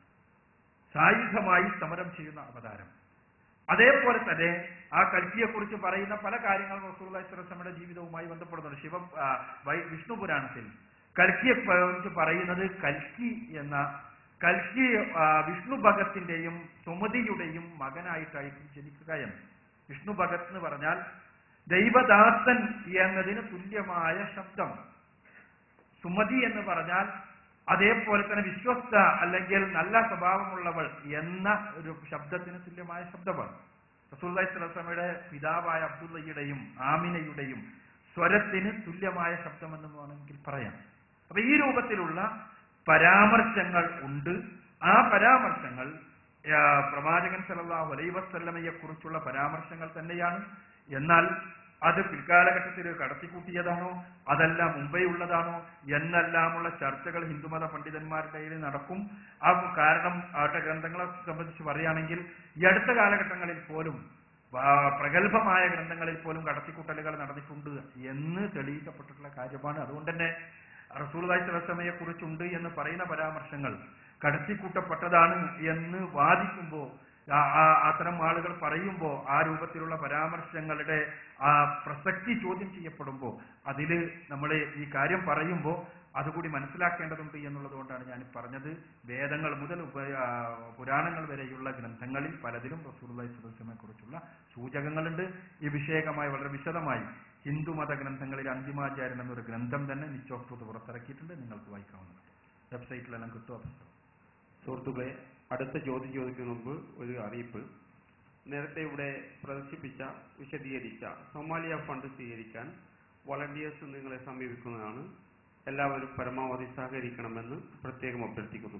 സായുധമായി സമരം ചെയ്യുന്ന അവതാരം. അതേപോലെ തന്നെ ആ കൽക്കിയെ കുറിച്ച് പറയുന്ന പല കാര്യങ്ങളും റസൂലുള്ളാഹി സ്വല്ലല്ലാഹു അലൈഹി വസല്ലമയുടെ ജീവിതവുമായി ബന്ധപ്പെടുന്നുണ്ട്. വിഷ്ണു പുരാണത്തിൽ കൽക്കിയെ കുറിച്ച് പറയുന്നത് കൽക്കി വിഷ്ണു ഭഗത്തിന്റെയും സുമതിയുടെയും മകനായിട്ടായിരിക്കും ജനിക്കുക എന്ന്. വിഷ്ണു ഭഗത് എന്ന് പറഞ്ഞാൽ ദൈവദാസൻ എന്നതിന് തുല്യമായ ശബ്ദം. സുമതി എന്ന് പറഞ്ഞാൽ അതേപോലെ തന്നെ വിശ്വസ്ത അല്ലെങ്കിൽ നല്ല സ്വഭാവമുള്ളവൾ എന്ന ഒരു ശബ്ദത്തിന് തുല്യമായ ശബ്ദമാണ്. റസൂലുള്ളാഹി സ്വല്ലല്ലാഹു അലൈഹി വസല്ലമയുടെ പിതാവായ അബ്ദുള്ളയുടെയും ആമിനയുടെയും സ്വരത്തിന് തുല്യമായ ശബ്ദമെന്ന് വേണമെങ്കിൽ പറയാം. അപ്പൊ ഈ രൂപത്തിലുള്ള പരാമർശങ്ങൾ ഉണ്ട്. ആ പരാമർശങ്ങൾ പ്രവാചകൻ സല്ലല്ലാഹു അലൈഹി വസല്ലമയെ കുറിച്ചുള്ള പരാമർശങ്ങൾ തന്നെയാണ്. എന്നാൽ അത് പിൽക്കാലഘട്ടത്തിൽ കടത്തിക്കൂട്ടിയതാണോ അതല്ല മുമ്പേ ഉള്ളതാണോ എന്നെല്ലാമുള്ള ചർച്ചകൾ ഹിന്ദുമത പണ്ഡിതന്മാരുടെ ഇടയിൽ നടക്കും. ആ കാരണം അവരുടെ ഗ്രന്ഥങ്ങളെ സംബന്ധിച്ച് പറയുകയാണെങ്കിൽ ഈ അടുത്ത കാലഘട്ടങ്ങളിൽ പോലും പ്രഗത്ഭമായ ഗ്രന്ഥങ്ങളിൽ പോലും കടത്തിക്കൂട്ടലുകൾ നടന്നിട്ടുണ്ട് എന്ന് തെളിയിക്കപ്പെട്ടിട്ടുള്ള കാര്യമാണ്. അതുകൊണ്ട് തന്നെ റസൂലുള്ളാഹി സ്വല്ലല്ലാഹു അലൈഹി വസല്ലമയെ കുറിച്ചുണ്ട് എന്ന് പറയുന്ന പരാമർശങ്ങൾ കടത്തിക്കൂട്ടപ്പെട്ടതാണ് എന്ന് വാദിക്കുമ്പോൾ, അത്തരം ആളുകൾ പറയുമ്പോൾ, ആ രൂപത്തിലുള്ള പരാമർശങ്ങളുടെ ആ പ്രസക്തി ചോദ്യം ചെയ്യപ്പെടുമ്പോൾ അതിൽ നമ്മൾ ഈ കാര്യം പറയുമ്പോൾ അതുകൂടി മനസ്സിലാക്കേണ്ടതുണ്ട് എന്നുള്ളത് കൊണ്ടാണ് ഞാൻ പറഞ്ഞത്. വേദങ്ങൾ മുതൽ പുരാണങ്ങൾ വരെയുള്ള ഗ്രന്ഥങ്ങളിൽ പലതിലും റസൂലുള്ളാഹി സ്വല്ലല്ലാഹു അലൈഹി വസല്ലമയെ കുറിച്ചുള്ള സൂചകങ്ങളുണ്ട്. ഈ വിഷയകമായി വളരെ വിശദമായി ഹിന്ദുമത ഗ്രന്ഥങ്ങളിൽ അന്തിമാചാര്യൻ എന്നൊരു ഗ്രന്ഥം തന്നെ നിച്ച് ഓഫ് ട്രൂത്ത് പുറത്തിറക്കിയിട്ടുണ്ട്. നിങ്ങൾക്ക് വായിക്കാവുന്നതാണ്. വെബ്സൈറ്റിലെല്ലാം കിട്ടും. സുഹൃത്തുക്കളെ, അടുത്ത ചോദ്യം ചോദിക്കുന്നതിന് മുമ്പ് ഒരു അറിയിപ്പ്. നേരത്തെ ഇവിടെ പ്രദർശിപ്പിച്ച വിശദീകരിച്ച സൊമാലിയ ഫണ്ട് സ്വീകരിക്കാൻ വോളണ്ടിയേഴ്സ് നിങ്ങളെ സമീപിക്കുന്നതാണ്. എല്ലാവരും പരമാവധി സഹകരിക്കണമെന്ന് പ്രത്യേകം അഭ്യർത്ഥിക്കുന്നു.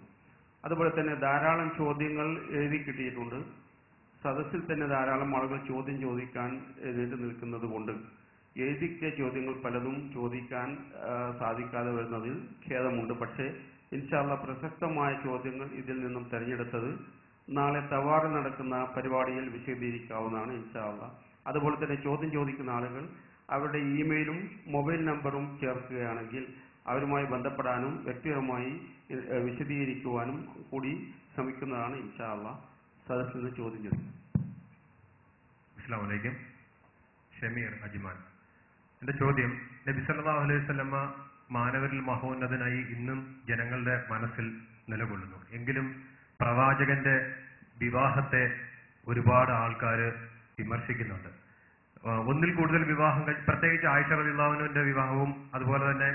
അതുപോലെ തന്നെ ധാരാളം ചോദ്യങ്ങൾ എഴുതി കിട്ടിയിട്ടുണ്ട്. സദസ്സിൽ തന്നെ ധാരാളം ആളുകൾ ചോദ്യം ചോദിക്കാൻ എഴുന്നേറ്റ് നിൽക്കുന്നത് കൊണ്ട് എഴുതിക്കിയ ചോദ്യങ്ങൾ പലതും ചോദിക്കാൻ സാധിക്കാതെ വരുന്നതിൽ ഖേദമുണ്ട്. പക്ഷേ ഇൻഷാ അല്ലാഹ് പ്രസക്തമായ ചോദ്യങ്ങൾ ഇതിൽ നിന്നും തെരഞ്ഞെടുത്തത് നാളെ തവാറ് നടക്കുന്ന പരിപാടിയിൽ വിശദീകരിക്കാവുന്നതാണ് ഇൻഷാ അല്ലാഹ്. അതുപോലെ തന്നെ ചോദ്യം ചോദിക്കുന്ന ആളുകൾ അവരുടെ ഇമെയിലും മൊബൈൽ നമ്പറും ചേർക്കുകയാണെങ്കിൽ അവരുമായി ബന്ധപ്പെടാനും വ്യക്തിപരമായി വിശദീകരിക്കുവാനും കൂടി ശ്രമിക്കുന്നതാണ് ഇൻഷാ അല്ലാഹ്. സദസ്സിൽ നിന്ന് ചോദ്യം ചോദിക്കും. അസ്സലാമു അലൈക്കും. ഷമീർ അജ്മാൻ. എൻ്റെ ചോദ്യം, നബി സല്ലല്ലാഹു അലൈഹി വസല്ലമ മാനവരിൽ മഹോന്നതനായി ഇന്നും ജനങ്ങളുടെ മനസ്സിൽ നിലകൊള്ളുന്നു. എങ്കിലും പ്രവാചകന്റെ വിവാഹത്തെ ഒരുപാട് ആൾക്കാർ വിമർശിക്കുന്നുണ്ട്. ഒന്നിൽ കൂടുതൽ വിവാഹം പ്രത്യേകിച്ച് ആയിഷ റളിയല്ലാഹു അൻഹയുടെ വിവാഹവും അതുപോലെ തന്നെ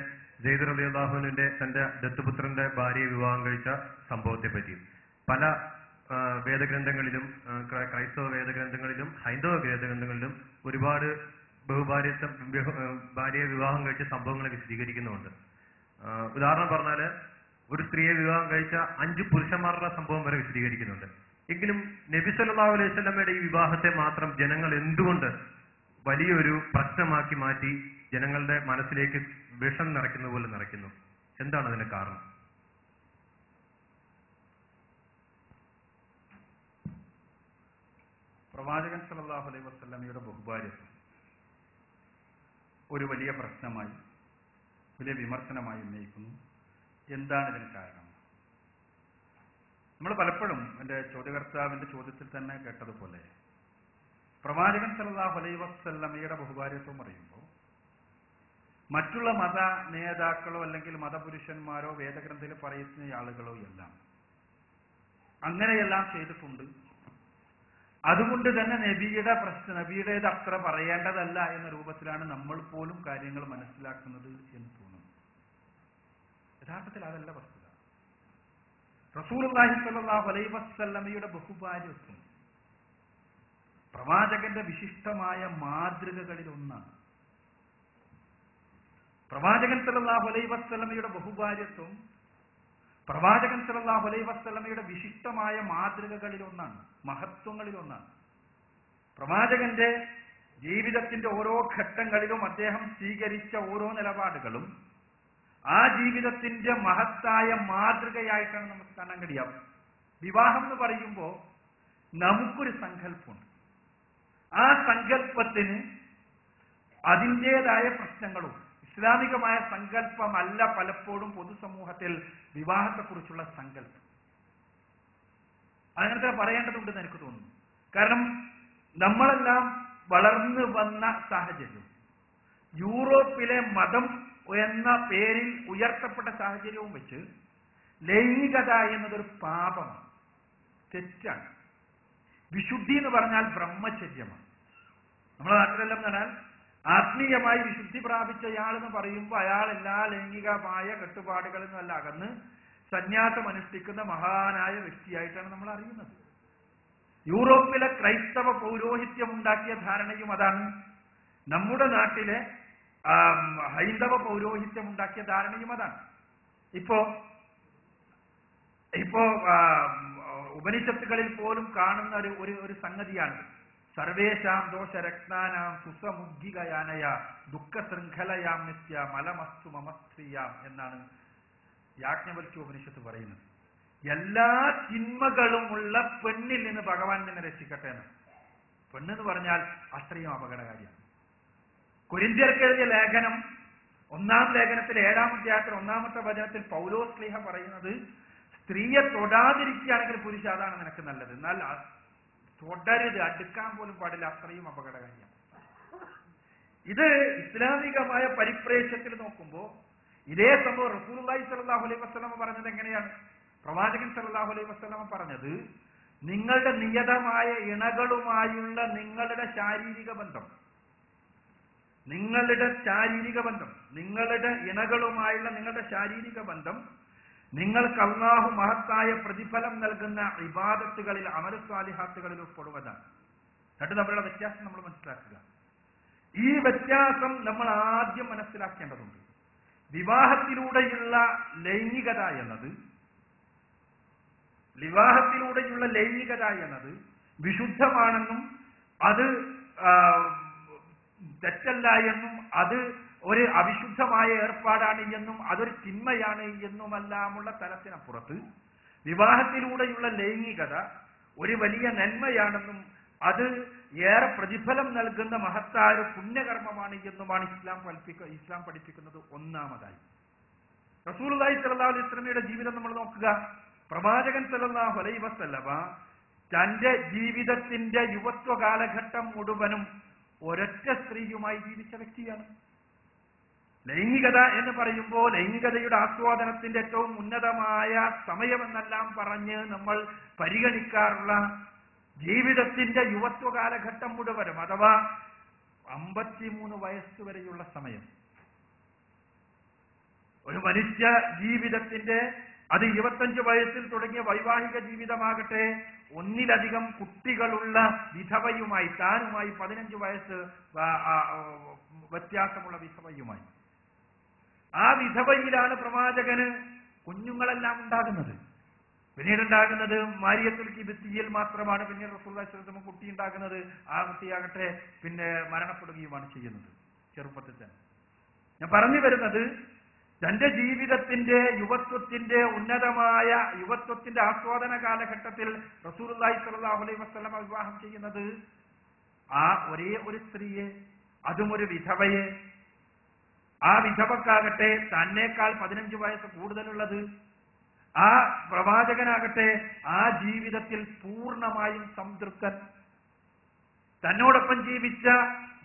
സെയ്ദ് റളിയല്ലാഹു അൻഹുവിന്റെ തന്റെ ദത്തുപുത്രന്റെ ഭാര്യയെ വിവാഹം കഴിച്ച സംഭവത്തെ പറ്റിയും പല വേദഗ്രന്ഥങ്ങളിലും ക്രൈസ്തവ വേദഗ്രന്ഥങ്ങളിലും ഹൈന്ദവ വേദഗ്രന്ഥങ്ങളിലും ഒരുപാട് ഭാര്യയെ വിവാഹം കഴിച്ച സംഭവങ്ങളെ വിശദീകരിക്കുന്നുണ്ട്. ഉദാഹരണം പറഞ്ഞാൽ ഒരു സ്ത്രീയെ വിവാഹം കഴിച്ച 5 പുരുഷന്മാരുടെ സംഭവം വരെ വിശദീകരിക്കുന്നുണ്ട്. എങ്കിലും നബി സല്ലല്ലാഹു അലൈഹി വസല്ലമയുടെ ഈ വിവാഹത്തെ മാത്രം ജനങ്ങൾ എന്തുകൊണ്ട് വലിയൊരു പ്രശ്നമാക്കി മാറ്റി ജനങ്ങളുടെ മനസ്സിലേക്ക് വിഷം നിറയ്ക്കുന്ന പോലെ നിറയ്ക്കുന്നു? എന്താണ് അതിന്റെ കാരണം? പ്രവാചകൻ സല്ലല്ലാഹു അലൈഹി വസല്ലമയുടെ ബഹുഭാര്യത്വം ഒരു വലിയ പ്രശ്നമായി, വലിയ വിമർശനമായി ഉന്നയിക്കുന്നു. എന്താണ് ഇതിന് കാരണം? നമ്മൾ പലപ്പോഴും എൻ്റെ ചോദ്യകർത്താവിൻ്റെ ചോദ്യത്തിൽ തന്നെ കേട്ടതുപോലെ പ്രവാചകൻ സല്ലല്ലാഹു അലൈഹി വസല്ലമയുടെ ബഹുഭാര്യത്വം പറയുമ്പോൾ മറ്റുള്ള മത നേതാക്കളോ അല്ലെങ്കിൽ മതപുരുഷന്മാരോ വേദഗ്രന്ഥത്തിൽ പറയുന്ന ആളുകളോ എല്ലാം അങ്ങനെയെല്ലാം ചെയ്തിട്ടുണ്ട്. അതുകൊണ്ട് തന്നെ നബിയുടേത് അത്ര പറയേണ്ടതല്ല എന്ന രൂപത്തിലാണ് നമ്മൾ പോലും കാര്യങ്ങൾ മനസ്സിലാക്കുന്നത് എന്ന് തോന്നുന്നു. യഥാർത്ഥത്തിൽ അതല്ല വസ്തുത. റസൂലുള്ളാഹി സ്വല്ലല്ലാഹു അലൈഹി വസല്ലമയുടെ ബഹുഭാര്യത്വം പ്രവാചകന്റെ വിശിഷ്ടമായ മാതൃകകളിൽ ഒന്നാണ്. പ്രവാചകൻ സല്ലല്ലാഹു അലൈഹി വസല്ലമയുടെ ബഹുഭാര്യത്വം പ്രവാചകൻ സല്ലല്ലാഹു അലൈഹി വസല്ലമയുടെ വിശിഷ്ടമായ മാതൃകകളിൽ ഒന്നാണ്, മഹത്വങ്ങളിൽ ഒന്നാണ്. പ്രവാചകന്റെ ജീവിതത്തിന്റെ ഓരോ ഘട്ടങ്ങളിലും അദ്ദേഹം സ്വീകരിച്ച ഓരോ നിലപാടുകളും ആ ജീവിതത്തിന്റെ മഹത്തായ മാതൃകയായിട്ടാണ് നമുക്ക് കാണാൻ കഴിയാം. വിവാഹം എന്ന് പറയുമ്പോൾ നമുക്കൊരു സങ്കല്പമുണ്ട്. ആ സങ്കല്പത്തിന് അതിൻ്റെതായ പ്രശ്നങ്ങളും ഇസ്ലാമികമായ സങ്കല്പമല്ല പലപ്പോഴും പൊതുസമൂഹത്തിൽ വിവാഹത്തെക്കുറിച്ചുള്ള സങ്കല്പം. അങ്ങനത്തെ പറയേണ്ടതുണ്ടെന്ന് എനിക്ക് തോന്നുന്നു. കാരണം നമ്മളെല്ലാം വളർന്നു വന്ന സാഹചര്യം, യൂറോപ്പിലെ മതം എന്ന പേരിൽ ഉയർത്തപ്പെട്ട സാഹചര്യവും വെച്ച് ലൈംഗികത എന്നതൊരു പാപമാണ്, തെറ്റാണ്. വിശുദ്ധി എന്ന് പറഞ്ഞാൽ ബ്രഹ്മചര്യമാണ്. നമ്മുടെ നാട്ടിലെല്ലാം പറഞ്ഞാൽ ആത്മീയമായി വിശുദ്ധി പ്രാപിച്ചയാൾ എന്ന് പറയുമ്പോൾ അയാൾ എല്ലാ ലൈംഗികമായ കെട്ടുപാടുകളിൽ നിന്നല്ല അകന്ന് സന്യാസം അനുഷ്ഠിക്കുന്ന മഹാനായ വ്യക്തിയായിട്ടാണ് നമ്മൾ അറിയുന്നത്. യൂറോപ്പിലെ ക്രൈസ്തവ പൗരോഹിത്യം ഉണ്ടാക്കിയ ധാരണയും അതാണ്. നമ്മുടെ നാട്ടിലെ ഹൈന്ദവ പൗരോഹിത്യം ഉണ്ടാക്കിയ ധാരണയും അതാണ്. ഇപ്പോ ഉപനിഷത്തുകളിൽ പോലും കാണുന്ന ഒരു സംഗതിയാണ് സർവേശാം ദോഷരക്താനാം സുസമുദ്ഗികയാനയ ദുഃഖ ശൃംഖലയാം നിത്യ മലമസ്തു മമസ്ത്രീയാം എന്നാണ് യാജ്ഞവൽക്യ ഉപനിഷത്ത് പറയുന്നത്. എല്ലാ തിന്മകളുമുള്ള പെണ്ണിൽ നിന്ന് ഭഗവാൻ തന്നെ രക്ഷിക്കട്ടെ എന്ന്. പെണ്ണെന്ന് പറഞ്ഞാൽ അത്രയും അപകടകാരിയാണ്. കൊരിന്ത്യർക്ക് എഴുതിയ ലേഖനം 1-ാം ലേഖനത്തിൽ 7-ാം അധ്യായത്തിൽ 1-ാമത്തെ വചനത്തിൽ പൗലോസ് ശ്ലീഹ പറയുന്നത്, സ്ത്രീയെ തൊടാതിരിക്കുകയാണെങ്കിൽ പുരുഷ അതാണ് നിനക്ക് നല്ലത്, എന്നാൽ തൊടരുത്, അടുക്കാൻ പോലും പാടില്ല, അത്രയും അപകടകാരിയാണ്. ഇത് ഇസ്ലാമികമായ പരിപ്രേക്ഷ്യത്തിൽ നോക്കുമ്പോൾ ഇതേ സംഭവം റസൂലുള്ളാഹി സ്വല്ലല്ലാഹു അലൈഹി വസല്ലമ പറഞ്ഞത് എങ്ങനെയാണ്? പ്രവാചകൻ സല്ലല്ലാഹു അലൈഹി വസല്ലമ പറഞ്ഞത്, നിങ്ങളുടെ നിയതമായ ഇണകളുമായുള്ള നിങ്ങളുടെ ശാരീരിക ബന്ധം, നിങ്ങളുടെ ഇണകളുമായുള്ള നിങ്ങളുടെ ശാരീരിക ബന്ധം നിങ്ങൾക്ക് അല്ലാഹു മഹത്തായ പ്രതിഫലം നൽകുന്ന ഇബാദത്തുകളിൽ അമൽ സാലിഹാത്തുകളിൽ ഉൾപ്പെടുന്നതാണ്. രണ്ട് തമ്മിലുള്ള വ്യത്യാസം നമ്മൾ മനസ്സിലാക്കുക. ഈ വ്യത്യാസം നമ്മൾ ആദ്യം മനസ്സിലാക്കേണ്ടതുണ്ട്. വിവാഹത്തിലൂടെയുള്ള ലൈംഗികത എന്നത് വിശുദ്ധമാണെന്നും അത് തെറ്റല്ല എന്നും അത് ഒരു അവിശുദ്ധമായ ഏർപ്പാടാണ് എന്നും അതൊരു തിന്മയാണ് എന്നുമെല്ലാമുള്ള തലത്തിനപ്പുറത്ത് വിവാഹത്തിലൂടെയുള്ള ലൈംഗികത ഒരു വലിയ നന്മയാണെന്നും അത് ഏറെ പ്രതിഫലം നൽകുന്ന മഹത്തായ പുണ്യകർമ്മമാണ് എന്നുമാണ് ഇസ്ലാം പഠിപ്പിക്കുന്നത്. ഒന്നാമതായി റസൂലുള്ളാഹി സ്വല്ലല്ലാഹു അലൈഹി വസല്ലമയുടെ ജീവിതം നമ്മൾ നോക്കുക. പ്രവാചകൻ സ്വല്ലല്ലാഹു അലൈഹി വസല്ലമ തന്റെ ജീവിതത്തിന്റെ യുവത്വ കാലഘട്ടം മുഴുവനും ഒരൊറ്റ സ്ത്രീയുമായി ജീവിച്ച വ്യക്തിയാണ്. ലൈംഗികത എന്ന് പറയുമ്പോൾ ലൈംഗികതയുടെ ആസ്വാദനത്തിന്റെ ഏറ്റവും ഉന്നതമായ സമയമെന്നെല്ലാം പറഞ്ഞ് നമ്മൾ പരിഗണിക്കാറുള്ള ജീവിതത്തിന്റെ യുവത്വ കാലഘട്ടം മുഴുവനും, അഥവാ 53 വയസ്സ് വരെയുള്ള സമയം, ഒരു മനുഷ്യ ജീവിതത്തിന്റെ അത് 25 വയസ്സിൽ തുടങ്ങിയ വൈവാഹിക ജീവിതമാകട്ടെ, ഒന്നിലധികം കുട്ടികളുള്ള വിധവയുമായി, താനുമായി 15 വയസ്സ് വ്യത്യാസമുള്ള വിധവയുമായി, ആ വിധവയിലാണ് പ്രവാചകന് കുഞ്ഞുങ്ങളെല്ലാം ഉണ്ടാകുന്നത്. പിന്നീട് ഉണ്ടാകുന്നത് മാരിയത്തുൽ കിബ്തിയിൽ മാത്രമാണ്. പിന്നീട് റസൂലുള്ളാഹി സ്വല്ലല്ലാഹു അലൈഹി വസല്ലം കുട്ടി ഉണ്ടാകുന്നത്. ആ കുട്ടിയാകട്ടെ പിന്നെ മരണപ്പെടുകയുമാണ് ചെയ്യുന്നത് ചെറുപ്പത്തിൽ തന്നെ. ഞാൻ പറഞ്ഞു വരുന്നത്, തന്റെ ജീവിതത്തിന്റെ യുവത്വത്തിന്റെ ഉന്നതമായ യുവത്വത്തിന്റെ ആസ്വാദന കാലഘട്ടത്തിൽ റസൂലുള്ളാഹി സ്വല്ലല്ലാഹു അലൈഹി വസല്ലം വിവാഹം ചെയ്യുന്നത് ആ ഒരേ ഒരു സ്ത്രീയെ, അതും ഒരു വിധവയെ. ആ വിധവക്കാകട്ടെ തന്നേക്കാൾ 15 വയസ്സ് കൂടുതലുള്ളത്. ആ പ്രവാചകനാകട്ടെ ആ ജീവിതത്തിൽ പൂർണ്ണമായും സംതൃപ്തൻ. തന്നോടൊപ്പം ജീവിച്ച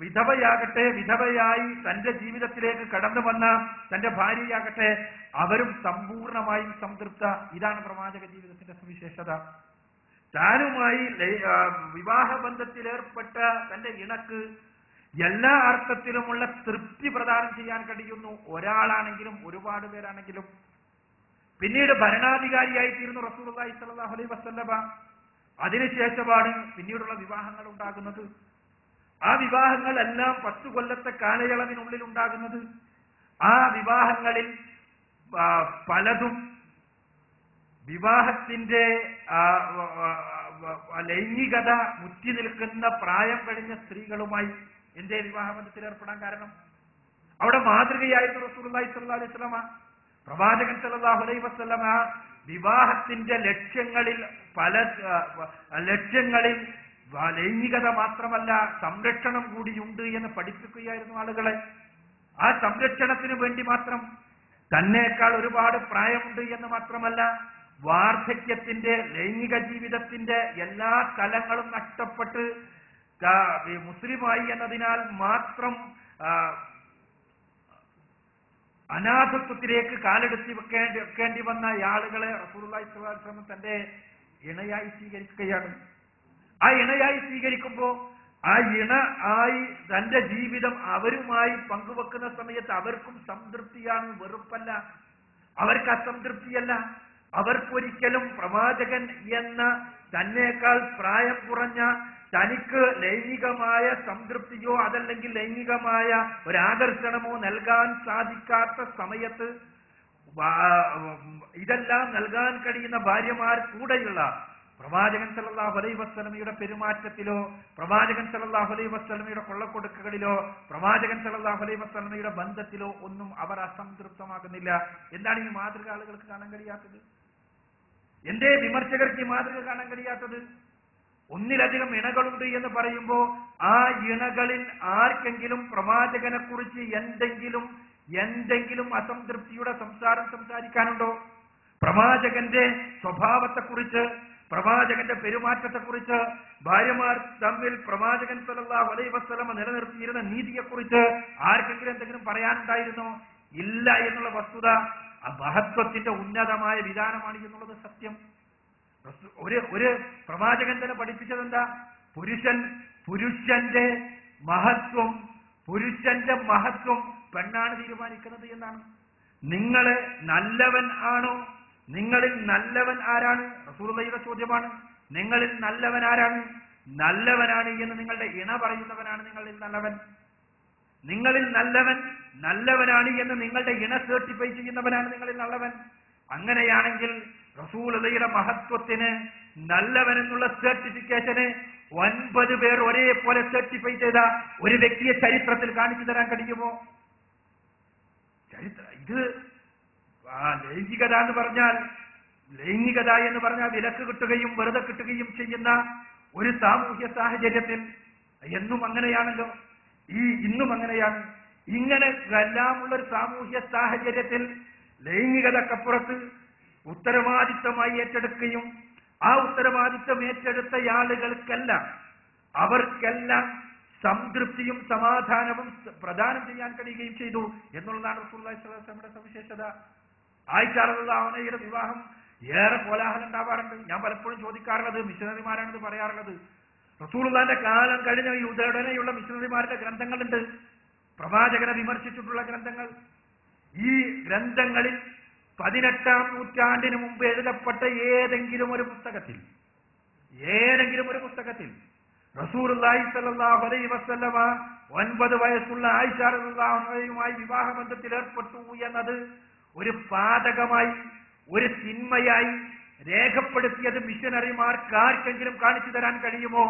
വിധവയാകട്ടെ, വിധവയായി തന്റെ ജീവിതത്തിലേക്ക് കടന്നു വന്ന തന്റെ ഭാര്യയാകട്ടെ, അവരും സമ്പൂർണമായും സംതൃപ്ത. ഇതാണ് പ്രവാചക ജീവിതത്തിന്റെ സവിശേഷത. താനുമായി വിവാഹബന്ധത്തിലേർപ്പെട്ട തന്റെ ഇണക്ക് എല്ലാ അർത്ഥത്തിലുമുള്ള തൃപ്തി പ്രദാനം ചെയ്യാൻ കഴിയുന്നു. ഒരാളാണെങ്കിലും ഒരുപാട് പേരാണെങ്കിലും. പിന്നീട് ഭരണാധികാരിയായി തീർന്നു റസൂലുള്ളാഹി സ്വല്ലല്ലാഹു അലൈഹി വസല്ലമ. അതിനുശേഷമാണ് പിന്നീടുള്ള വിവാഹങ്ങൾ ഉണ്ടാകുന്നത്. ആ വിവാഹങ്ങൾ എല്ലാം 10 കൊല്ലത്തെ കാലയളവിനുള്ളിൽ ഉണ്ടാകുന്നത്. ആ വിവാഹങ്ങളിൽ പലതും വിവാഹത്തിന്റെ ലൈംഗികത മുറ്റി നിൽക്കുന്ന പ്രായം കഴിഞ്ഞ സ്ത്രീകളുമായി എന്റെ വിവാഹബന്ധത്തിൽ ഏർപ്പെടാൻ കാരണം അവിടെ മാതൃകയായിരുന്നു റസൂലുള്ളാഹി സ്വല്ലല്ലാഹു അലൈഹി വസല്ലമ. പ്രവാചകൻ സ്വല്ലല്ലാഹു അലൈഹി വസല്ലമ വിവാഹത്തിന്റെ ലക്ഷ്യങ്ങളിൽ ലൈംഗികത മാത്രമല്ല സംരക്ഷണം കൂടിയുണ്ട് എന്ന് പഠിപ്പിക്കുകയായിരുന്നു ആളുകളെ. ആ സംരക്ഷണത്തിന് വേണ്ടി മാത്രം, തന്നേക്കാൾ ഒരുപാട് പ്രായമുണ്ട് എന്ന് മാത്രമല്ല, വാർദ്ധക്യത്തിന്റെ ലൈംഗിക ജീവിതത്തിന്റെ എല്ലാ തലങ്ങളും നഷ്ടപ്പെട്ട് മുസ്ലിമായി എന്നതിനാൽ മാത്രം അനാഥത്വത്തിലേക്ക് കാലെടുത്തി വെക്കേണ്ടി വന്ന ആളുകളെ റസൂലുള്ളാഹി സ്വല്ലല്ലാഹു അലൈഹി വസല്ലം തന്റെ ഇണയായി സ്വീകരിക്കുകയാണ്. ആ ഇണയായി സ്വീകരിക്കുമ്പോൾ ആ ഇണ ആയി തന്റെ ജീവിതം അവരുമായി പങ്കുവെക്കുന്ന സമയത്ത് അവർക്കും സംതൃപ്തിയാണ്, വെറുപ്പല്ല. അവർക്ക് അസംതൃപ്തിയല്ല. അവർക്കൊരിക്കലും പ്രവാചകൻ എന്ന തന്നേക്കാൾ പ്രായം കുറഞ്ഞ തനിക്ക് ലൈംഗികമായ സംതൃപ്തിയോ അതല്ലെങ്കിൽ ലൈംഗികമായ ഒരാകർഷണമോ നൽകാൻ സാധിക്കാത്ത സമയത്ത് ഇതെല്ലാം നൽകാൻ കഴിയുന്ന ഭാര്യമാർ കൂടെയുള്ള പ്രവാചകൻ സല്ലല്ലാഹു അലൈഹി വസല്ലമയുടെ പെരുമാറ്റത്തിലോ, പ്രവാചകൻ സല്ലല്ലാഹു അലൈഹി വസല്ലമയുടെ കൊള്ളക്കൊടുക്കുകളിലോ, പ്രവാചകൻ സല്ലല്ലാഹു അലൈഹി വസല്ലമയുടെ ബന്ധത്തിലോ ഒന്നും അവർ അസംതൃപ്തമാകുന്നില്ല. എന്താണ് ഈ മാതൃക ആളുകൾക്ക് കാണാൻ കഴിയാത്തത്? എന്തേ വിമർശകർക്ക് ഈ മാതൃക കാണാൻ കഴിയാത്തത്? ഒന്നിലധികം ഇണകളുണ്ട് എന്ന് പറയുമ്പോൾ ആ ഇണകളിൽ ആർക്കെങ്കിലും പ്രവാചകനെ കുറിച്ച് എന്തെങ്കിലും അസംതൃപ്തിയുടെ സംസാരിക്കാനുണ്ടോ? പ്രവാചകന്റെ സ്വഭാവത്തെക്കുറിച്ച്, പ്രവാചകന്റെ പെരുമാറ്റത്തെക്കുറിച്ച്, ഭാര്യമാർ തമ്മിൽ പ്രവാചകൻ സല്ലല്ലാഹു അലൈഹി വസല്ലമ നിലനിർത്തിയിരുന്ന നീതിയെക്കുറിച്ച് ആർക്കെങ്കിലും എന്തെങ്കിലും പറയാനുണ്ടായിരുന്നോ? ഇല്ല എന്നുള്ള വസ്തുത ആ മഹത്വത്തിന്റെ ഉന്നതമായ വിധാനമാണ് എന്നുള്ളത് സത്യം. ഒരു പ്രവാചകൻ തന്നെ പഠിപ്പിച്ചത് എന്താ? പുരുഷന്റെ മഹത്വം പെണ്ണാണ് തീരുമാനിക്കുന്നത് എന്നാണ്. നിങ്ങളെ നല്ലവൻ ആണോ? നിങ്ങളിൽ നല്ലവൻ ആരാണ്? റസൂലുള്ളാഹിയുടെ ചോദ്യമാണ്. നിങ്ങളിൽ നല്ലവൻ ആരാണ്? നല്ലവനാണ് എന്ന് നിങ്ങളുടെ ഇണ പറയുന്നവനാണ് നിങ്ങളിൽ നല്ലവൻ. നിങ്ങളിൽ നല്ലവനാണ് എന്ന് നിങ്ങളുടെ ഇണ സർട്ടിഫൈ ചെയ്യുന്നവനാണ് നിങ്ങളിൽ നല്ലവൻ. അങ്ങനെയാണെങ്കിൽ റസൂലുള്ളാഹിയുടെ മഹത്വത്തിന് നല്ലവൻ എന്നുള്ള സർട്ടിഫിക്കേഷന് 9 പേർ ഒരേപോലെ സർട്ടിഫൈ ചെയ്ത ഒരു വ്യക്തിയെ ചരിത്രത്തിൽ കാണിച്ചു തരാൻ കഴിയുമോ? ഇത് ലൈംഗികത എന്ന് പറഞ്ഞാൽ വിലക്ക് കിട്ടുകയും വെറുതെ കിട്ടുകയും ചെയ്യുന്ന ഒരു സാമൂഹ്യ സാഹചര്യത്തിൽ ഇന്നും അങ്ങനെയാണ്. ഇങ്ങനെ എല്ലാമുള്ള ഒരു സാമൂഹ്യ സാഹചര്യത്തിൽ ലൈംഗികതക്കപ്പുറത്ത് ഉത്തരവാദിത്തമായി ഏറ്റെടുക്കുകയും ആ ഉത്തരവാദിത്തം ഏറ്റെടുത്ത അവർക്കെല്ലാം സംതൃപ്തിയും സമാധാനവും പ്രദാനം ചെയ്യാൻ കഴിയുകയും ചെയ്തു എന്നുള്ളതാണ് റസൂലുള്ളാഹി സ്വല്ലല്ലാഹു അലൈഹി വസല്ലമയുടെ സവിശേഷത. ആയിഷ റളിയല്ലാഹു അൻഹയുടെ വിവാഹം ഏറെ കോലാഹലം ഉണ്ടാവാറുണ്ട്. ഞാൻ പലപ്പോഴും ചോദിക്കാറുള്ളത്, മിഷനറിമാരാണിത് പറയാറുള്ളത്, റസൂലുള്ളാഹിന്റെ കാലം കഴിഞ്ഞ ഉടനെയുള്ള മിഷനറിമാരുടെ ഗ്രന്ഥങ്ങളുണ്ട്, പ്രവാചകനെ വിമർശിച്ചിട്ടുള്ള ഗ്രന്ഥങ്ങൾ. ഈ ഗ്രന്ഥങ്ങളിൽ 18-ാം നൂറ്റാണ്ടിന് മുമ്പ് എഴുതപ്പെട്ട ഏതെങ്കിലും ഒരു പുസ്തകത്തിൽ റസൂലുള്ളാഹി സ്വല്ലല്ലാഹു അലൈഹി വസല്ലമ 9 വയസ്സുള്ള ആയിഷ റളിയല്ലാഹു അൻഹയുമായി വിവാഹബന്ധത്തിൽ ഏർപ്പെട്ടു എന്നത് ഒരു പാതകമായി, ഒരു തിന്മയായി രേഖപ്പെടുത്തിയത് മിഷനറിമാർക്ക് ആർക്കെങ്കിലും കാണിച്ചു തരാൻ കഴിയുമോ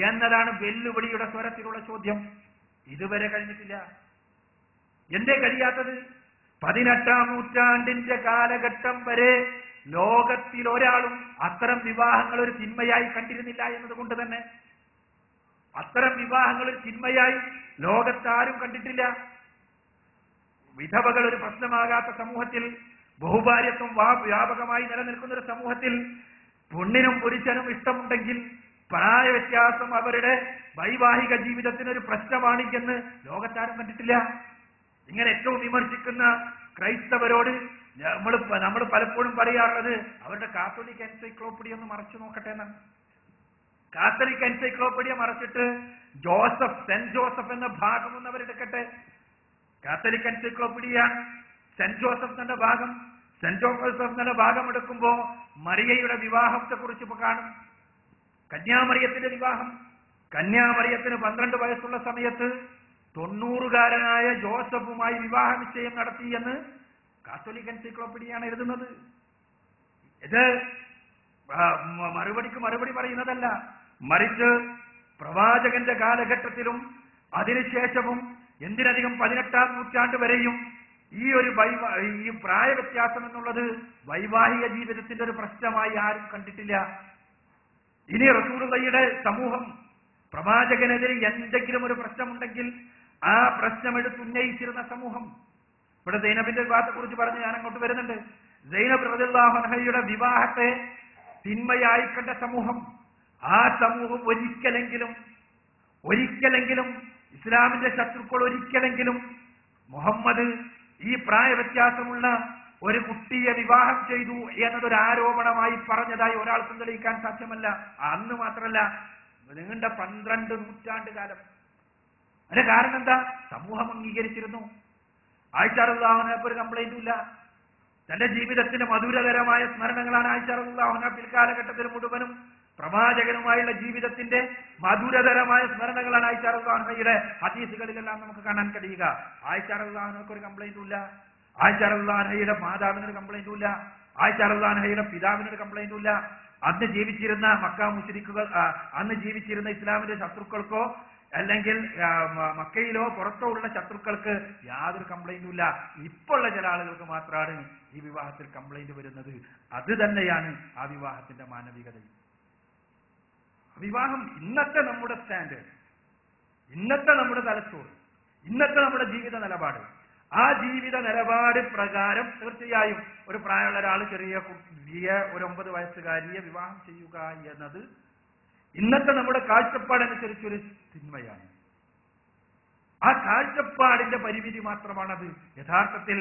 എന്നതാണ് വെല്ലുവിളിയുടെ സ്വരത്തിലുള്ള ചോദ്യം. ഇതുവരെ കഴിഞ്ഞിട്ടില്ല. എന്തേ കഴിയാത്തത്? 18-ാം നൂറ്റാണ്ടിന്റെ കാലഘട്ടം വരെ ലോകത്തിൽ ഒരാളും അത്തരം വിവാഹങ്ങൾ ഒരു തിന്മയായി കണ്ടിരുന്നില്ല എന്നതുകൊണ്ട് തന്നെ അത്തരം വിവാഹങ്ങൾ ഒരു തിന്മയായി ലോകത്താരും കണ്ടിട്ടില്ല. വിധവകൾ ഒരു പ്രശ്നമാകാത്ത സമൂഹത്തിൽ, ബഹുഭാര്യത്വം വ്യാപകമായി നിലനിൽക്കുന്ന ഒരു സമൂഹത്തിൽ പെണ്ണിനും പുരുഷനും ഇഷ്ടമുണ്ടെങ്കിൽ പ്രായ വ്യത്യാസം അവരുടെ വൈവാഹിക ജീവിതത്തിനൊരു പ്രശ്നമാണ് എന്ന് ലോകത്താരും കണ്ടിട്ടില്ല. ഇങ്ങനെ ഏറ്റവും വിമർശിക്കുന്ന ക്രൈസ്തവരോട് നമ്മൾ പലപ്പോഴും പറയാറുള്ളത്, അവരുടെ കാത്തോലിക് എൻസൈക്ലോപ്പീഡിയ ഒന്ന് മറച്ചു നോക്കട്ടെ എന്നാണ്. കാത്തലിക് എൻസൈക്ലോപ്പീഡിയ മറച്ചിട്ട് സെന്റ് ജോസഫ് എന്ന ഭാഗം ഒന്ന് അവരെടുക്കട്ടെ. കാത്തലിക് എൻസൈക്ലോപ്പീഡിയ സെന്റ് ജോസഫ് എന്ന ഭാഗം എടുക്കുമ്പോ മറിയയുടെ വിവാഹത്തെ കുറിച്ച് ഇപ്പൊ കാണും. കന്യാമറിയത്തിന്റെ വിവാഹം. കന്യാമറിയത്തിന് 12 വയസ്സുള്ള സമയത്ത് 90-കാരനായ ജോസഫുമായി വിവാഹ നിശ്ചയം നടത്തി എന്ന് കാത്തോലിക് എൻസൈക്ലോപ്പീഡിയാണ് എഴുതുന്നത്. ഇത് മറുപടിക്ക് മറുപടി പറയുന്നതല്ല, മറിച്ച് പ്രവാചകന്റെ കാലഘട്ടത്തിലും അതിനുശേഷവും എന്തിനധികം 18-ാം നൂറ്റാണ്ട് വരെയും ഈ പ്രായ വ്യത്യാസം എന്നുള്ളത് വൈവാഹിക ജീവിതത്തിന്റെ ഒരു പ്രശ്നമായി ആരും കണ്ടിട്ടില്ല. ഇനി റസൂലുള്ളാഹിയുടെ സമൂഹം പ്രവാചകനെതിരെ എന്തെങ്കിലും ഒരു പ്രശ്നമുണ്ടെങ്കിൽ ആ പ്രശ്നം എടുത്തുന്നയിച്ചിരുന്ന സമൂഹം. ഇവിടെ സൈനബിന്റെ വിവാഹത്തെ കുറിച്ച് പറഞ്ഞ് ഞാൻ അങ്ങോട്ട് വരുന്നുണ്ട്. സൈനബ് റളിയല്ലാഹു അൻഹയുടെ വിവാഹത്തെ തിന്മയായി കണ്ട സമൂഹം, ആ സമൂഹം ഒരിക്കലെങ്കിലും ഇസ്ലാമിന്റെ ശത്രുക്കൾ ഒരിക്കലെങ്കിലും മുഹമ്മദ് ഈ പ്രായ വ്യത്യാസമുള്ള ഒരു കുട്ടിയെ വിവാഹം ചെയ്തു എന്നതൊരു ആരോപണമായി പറഞ്ഞതായി ഒരാൾക്കും തെളിയിക്കാൻ സാധ്യമല്ല. അന്ന് മാത്രമല്ല, നീണ്ട 12 നൂറ്റാണ്ട് കാലം. അതിന്റെ കാരണം എന്താ? സമൂഹം അംഗീകരിച്ചിരുന്നു. ആയിഷ റളിയല്ലാഹു അൻഹയ്ക്ക് ഒരു കംപ്ലൈന്റും ഇല്ല. തന്റെ ജീവിതത്തിന്റെ മധുരകരമായ സ്മരണങ്ങളാണ് ആയിഷ റളിയല്ലാഹു അൻഹ പിൽക്കാലഘട്ടത്തിൽ മുഴുവനും പ്രവാചകനുമായുള്ള ജീവിതത്തിന്റെ മധുരതരമായ സ്മരണകളാണ് ആയിഷ റളിയല്ലാഹു അൻഹയുടെ ഹദീസുകളിലെല്ലാം നമുക്ക് കാണാൻ കഴിയുക. ആയിഷ റളിയല്ലാഹു അൻഹയ്ക്ക് ഒരു കംപ്ലൈന്റും ഇല്ല. ആയിഷ റളിയല്ലാഹു അൻഹയുടെ മാതാവിനൊരു കംപ്ലൈന്റും ഇല്ല. ആയിഷ റളിയല്ലാഹു അൻഹയുടെ പിതാവിനൊരു കംപ്ലൈന്റും ഇല്ല. അന്ന് ജീവിച്ചിരുന്ന മക്ക മുശ്രിക്കുകൾ, അന്ന് ജീവിച്ചിരുന്ന ഇസ്ലാമിന്റെ ശത്രുക്കൾക്കോ അല്ലെങ്കിൽ മക്കയിലോ പുറത്തോ ഉള്ള ശത്രുക്കൾക്ക് യാതൊരു കംപ്ലൈന്റും ഇല്ല. ഇപ്പോഴുള്ള ചില ആളുകൾക്ക് മാത്രമാണ് ഈ വിവാഹത്തിൽ കംപ്ലൈന്റ് വരുന്നത്. അത് തന്നെയാണ് ആ വിവാഹത്തിന്റെ മാനവികത. വിവാഹം ഇന്നത്തെ നമ്മുടെ സ്റ്റാൻഡേർഡ്, ഇന്നത്തെ നമ്മുടെ തലച്ചോറ്, ഇന്നത്തെ നമ്മുടെ ജീവിത നിലപാട്, ആ ജീവിത നിലപാട് പ്രകാരം തീർച്ചയായും ഒരു പ്രായമുള്ള ഒരാൾ ചെറിയ കുട്ടിയെ, ഒരു 9 വയസ്സുകാരിയെ വിവാഹം ചെയ്യുക എന്നത് ഇന്നത്തെ നമ്മുടെ കാഴ്ചപ്പാടനുസരിച്ചൊരു തിന്മയാണ്. ആ കാഴ്ചപ്പാടിന്റെ പരിമിതി മാത്രമാണത്. യഥാർത്ഥത്തിൽ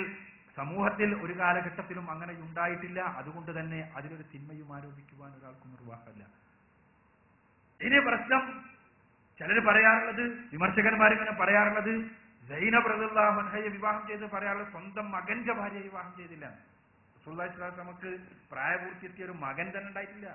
സമൂഹത്തിൽ ഒരു കാലഘട്ടത്തിലും അങ്ങനെ ഉണ്ടായിട്ടില്ല. അതുകൊണ്ട് തന്നെ അതിലൊരു തിന്മയും ആരോപിക്കുവാൻ ഒരാൾക്കും നിർവാഹമില്ല. ഇനി പ്രശ്നം ചിലർ പറയാറുള്ളത്, വിമർശകന്മാരിങ്ങനെ പറയാറുള്ളത്, സൈനബ് റളിയല്ലാഹു അൻഹയെ വിവാഹം ചെയ്ത് പറയാറുള്ളത് സ്വന്തം മകന്റെ ഭാര്യയെ വിവാഹം ചെയ്തില്ല. റസൂലുള്ളാഹി സ്വല്ലല്ലാഹു അലൈഹി വസല്ലം നമുക്ക് പ്രായപൂർത്തിയെത്തിയ ഒരു മകൻ തന്നെ ഉണ്ടായിട്ടില്ല.